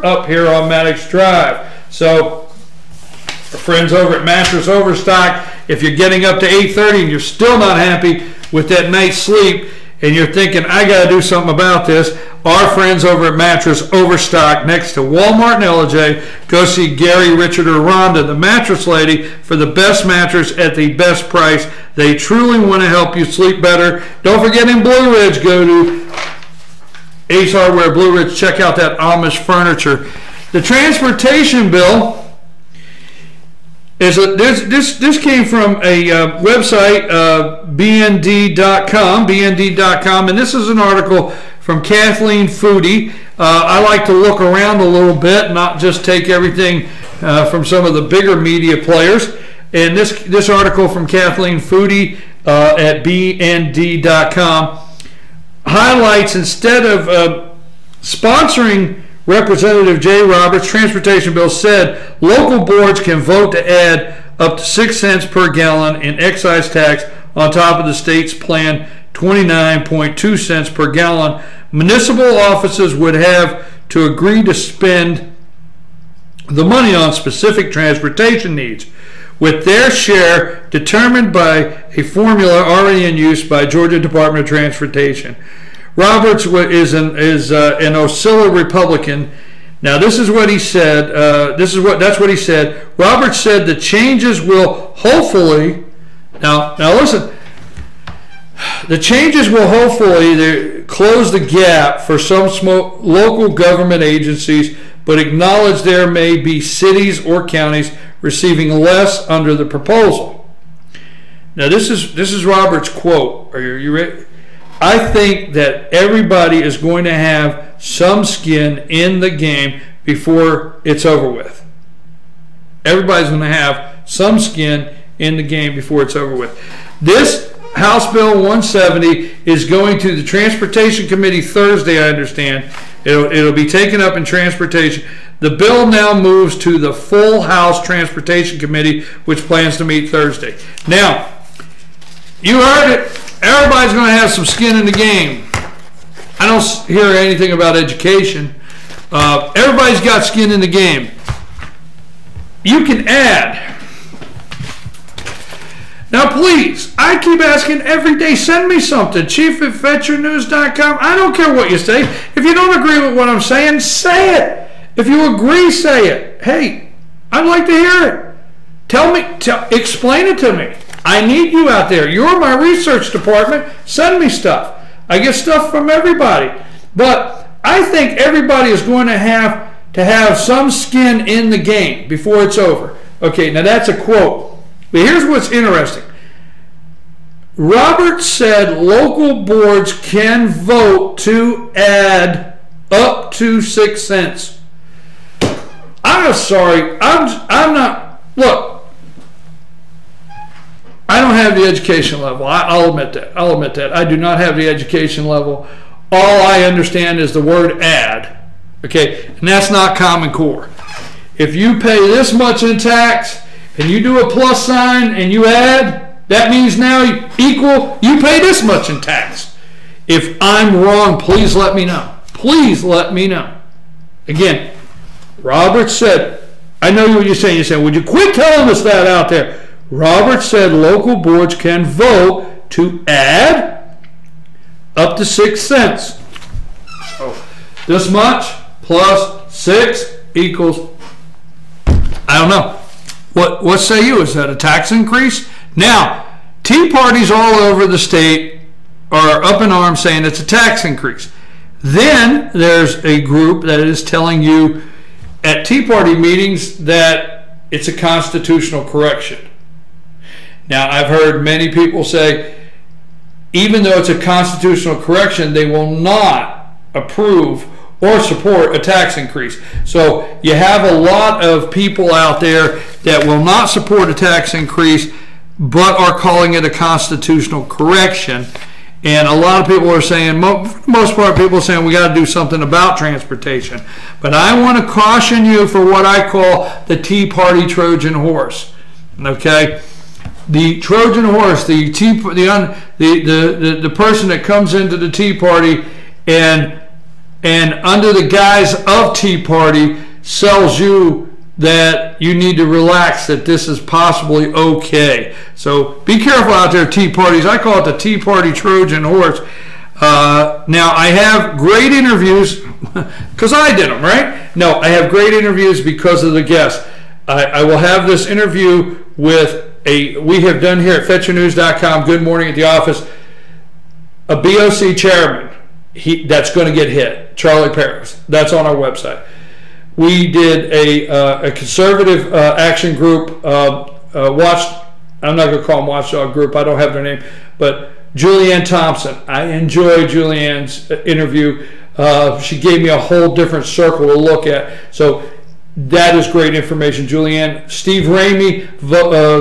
up here on Maddox Drive. So, our friends over at Mattress Overstock, if you're getting up to 8:30 and you're still not happy with that night's sleep, and you're thinking, I got to do something about this, our friends over at Mattress Overstock next to Walmart and LJ, go see Gary, Richard, or Rhonda, the mattress lady, for the best mattress at the best price. They truly want to help you sleep better. Don't forget, in Blue Ridge, go to Ace Hardware Blue Ridge. Check out that Amish furniture. The transportation bill This came from a website, bnd.com, and this is an article from Kathleen Foody. I like to look around a little bit, not just take everything from some of the bigger media players. And this article from Kathleen Foody at bnd.com highlights, instead of sponsoring Representative Jay Roberts' transportation bill, said local boards can vote to add up to 6 cents per gallon in excise tax on top of the state's planned 29.2 cents per gallon. Municipal offices would have to agree to spend the money on specific transportation needs, with their share determined by a formula already in use by Georgia Department of Transportation. Roberts is an Ocilla Republican. Now, this is what he said. That's what he said. Roberts said the changes will hopefully. Now listen. The changes will hopefully close the gap for some local government agencies, but acknowledge there may be cities or counties receiving less under the proposal. Now, this is Roberts' quote. Are you ready? I think that everybody is going to have some skin in the game before it's over with. Everybody's going to have some skin in the game before it's over with. This House Bill 170 is going to the Transportation Committee Thursday, I understand. It'll be taken up in Transportation. The bill now moves to the full House Transportation Committee, which plans to meet Thursday. Now, you heard it. Everybody's going to have some skin in the game. I don't hear anything about education. Everybody's got skin in the game. You can add. Now, please, I keep asking every day, send me something. Chief@FetcherNews.com. I don't care what you say. If you don't agree with what I'm saying, say it. If you agree, say it. Hey, I'd like to hear it. Explain it to me. I need you out there. You're my research department. Send me stuff. I get stuff from everybody. But I think everybody is going to have some skin in the game before it's over. Okay, now that's a quote. But here's what's interesting. Roberts said local boards can vote to add up to 6 cents. I'm sorry. I'm not. Look. I don't have the education level. I'll admit that. I do not have the education level. All I understand is the word add. Okay, and that's not Common Core. If you pay this much in tax and you do a plus sign and you add, that means now you pay this much in tax. If I'm wrong, please let me know. Please let me know. Again, Roberts said, I know what you're saying. You said, would you quit telling us that out there? Roberts said local boards can vote to add up to 6 cents. So this much plus 6 equals, I don't know. What say you? Is that a tax increase? Now, Tea parties all over the state are up in arms saying it's a tax increase. Then there's a group that is telling you at Tea Party meetings that it's a constitutional correction. Now, I've heard many people say, even though it's a constitutional correction, they will not approve or support a tax increase. So you have a lot of people out there that will not support a tax increase, but are calling it a constitutional correction. And a lot of people are saying, for the most part, people are saying we got to do something about transportation. But I want to caution you for what I call the Tea Party Trojan horse. Okay, the Trojan horse, the person that comes into the Tea Party and under the guise of Tea Party sells you that you need to relax, that this is possibly okay. So be careful out there, Tea Parties. I call it the Tea Party Trojan horse. Now, I have great interviews because I did them, right? No, I have great interviews because of the guests. I will have this interview with we have done here at FetcherNews.com, Good Morning at the Office, a BOC chairman that's going to get hit, Charlie Paris. That's on our website. we did a conservative action group, watched, I'm not going to call them watchdog group, I don't have their name, but Julianne Thompson. I enjoyed Julianne's interview. She gave me a whole different circle to look at. So that is great information, Julianne. Steve Ramey,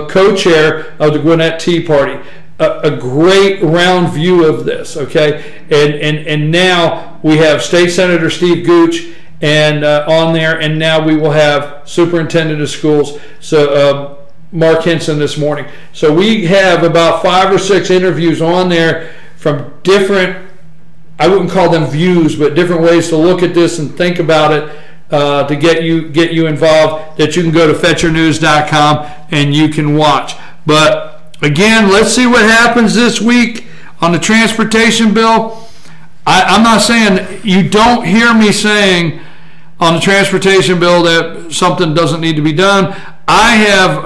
co-chair of the Gwinnett Tea Party. A great round view of this, okay? And now we have State Senator Steve Gooch and on there, and now we will have Superintendent of Schools, so Mark Hinson this morning. So we have about 5 or 6 interviews on there from different, I wouldn't call them views, but different ways to look at this and think about it to get you involved, that you can go to FetcherNews.com and you can watch. But again, let's see what happens this week on the transportation bill. I'm not saying, you don't hear me saying on the transportation bill that something doesn't need to be done. I have,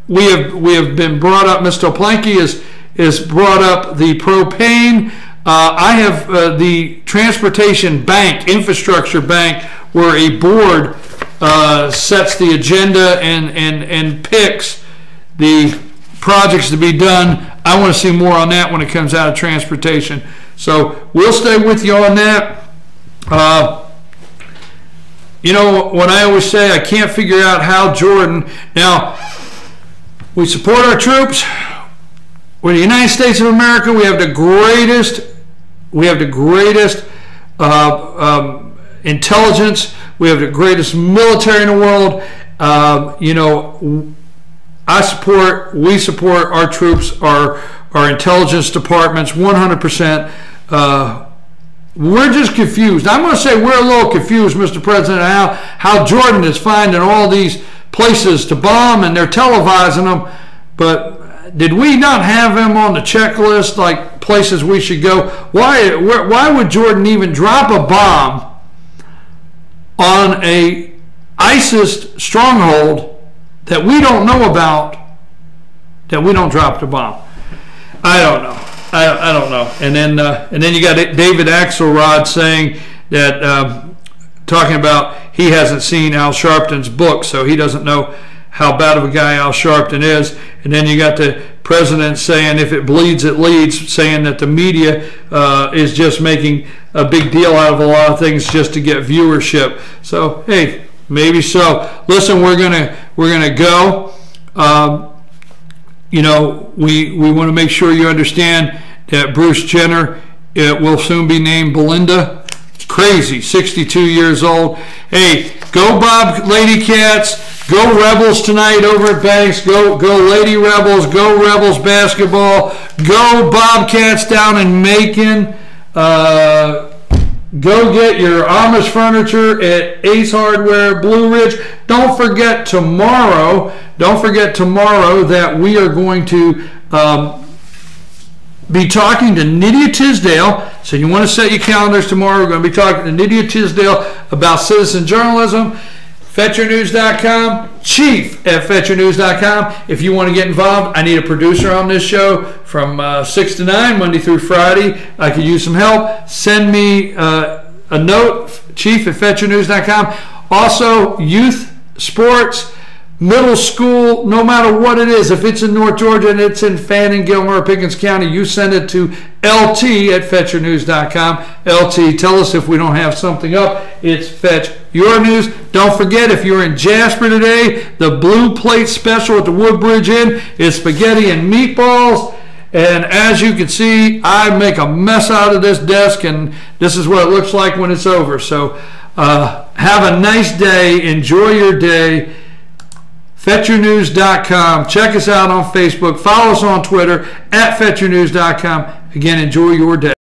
we have been brought up, Ms. Toplanky is brought up the propane. I have the transportation bank, infrastructure bank, where a board sets the agenda and picks the projects to be done. I want to see more on that when it comes out of transportation. So we'll stay with you on that. You know what I always say, I can't figure out how Jordan, now we support our troops. We're the United States of America. We have the greatest intelligence. We have the greatest military in the world. You know, we support our troops, our intelligence departments 100%. We're just confused. I'm going to say we're a little confused, Mr. President, how Jordan is finding all these places to bomb, and they're televising them. But did we not have him on the checklist, like places we should go? Why would Jordan even drop a bomb on a ISIS stronghold that we don't know about, that we don't drop the bomb? I don't know. I don't know. And then you got David Axelrod saying that, talking about he hasn't seen Al Sharpton's book, so he doesn't know how bad of a guy Al Sharpton is. And then you got the president saying if it bleeds, it leads, saying that the media is just making a big deal out of a lot of things just to get viewership. So hey, maybe so. Listen, we're gonna go. You know, we want to make sure you understand that Bruce Jenner will soon be named Belinda. It's crazy, 62 years old. Hey, go Bob Lady Cats, go Rebels tonight over at Banks, go Lady Rebels, go Rebels basketball, go Bobcats down in Macon. Go get your Amish furniture at Ace Hardware, Blue Ridge. Don't forget tomorrow that we are going to be talking to Nydia Tisdale. So you want to set your calendars tomorrow. We're going to be talking to Nydia Tisdale about citizen journalism. FetcherNews.com, chief at FetcherNews.com. If you want to get involved, I need a producer on this show from 6 to 9, Monday through Friday. I could use some help. Send me a note, chief at FetcherNews.com. Also, youth, sports, middle school, no matter what it is. If it's in North Georgia and it's in Fannin, Gilmer, or Pickens County, you send it to LT at FetcherNews.com. LT, tell us if we don't have something up. It's Fetch Your News. Don't forget, if you're in Jasper today, the Blue Plate Special at the Woodbridge Inn is spaghetti and meatballs. And as you can see, I make a mess out of this desk, and this is what it looks like when it's over. So have a nice day. Enjoy your day. FetcherNews.com. Check us out on Facebook. Follow us on Twitter at FetcherNews.com. Again, enjoy your day.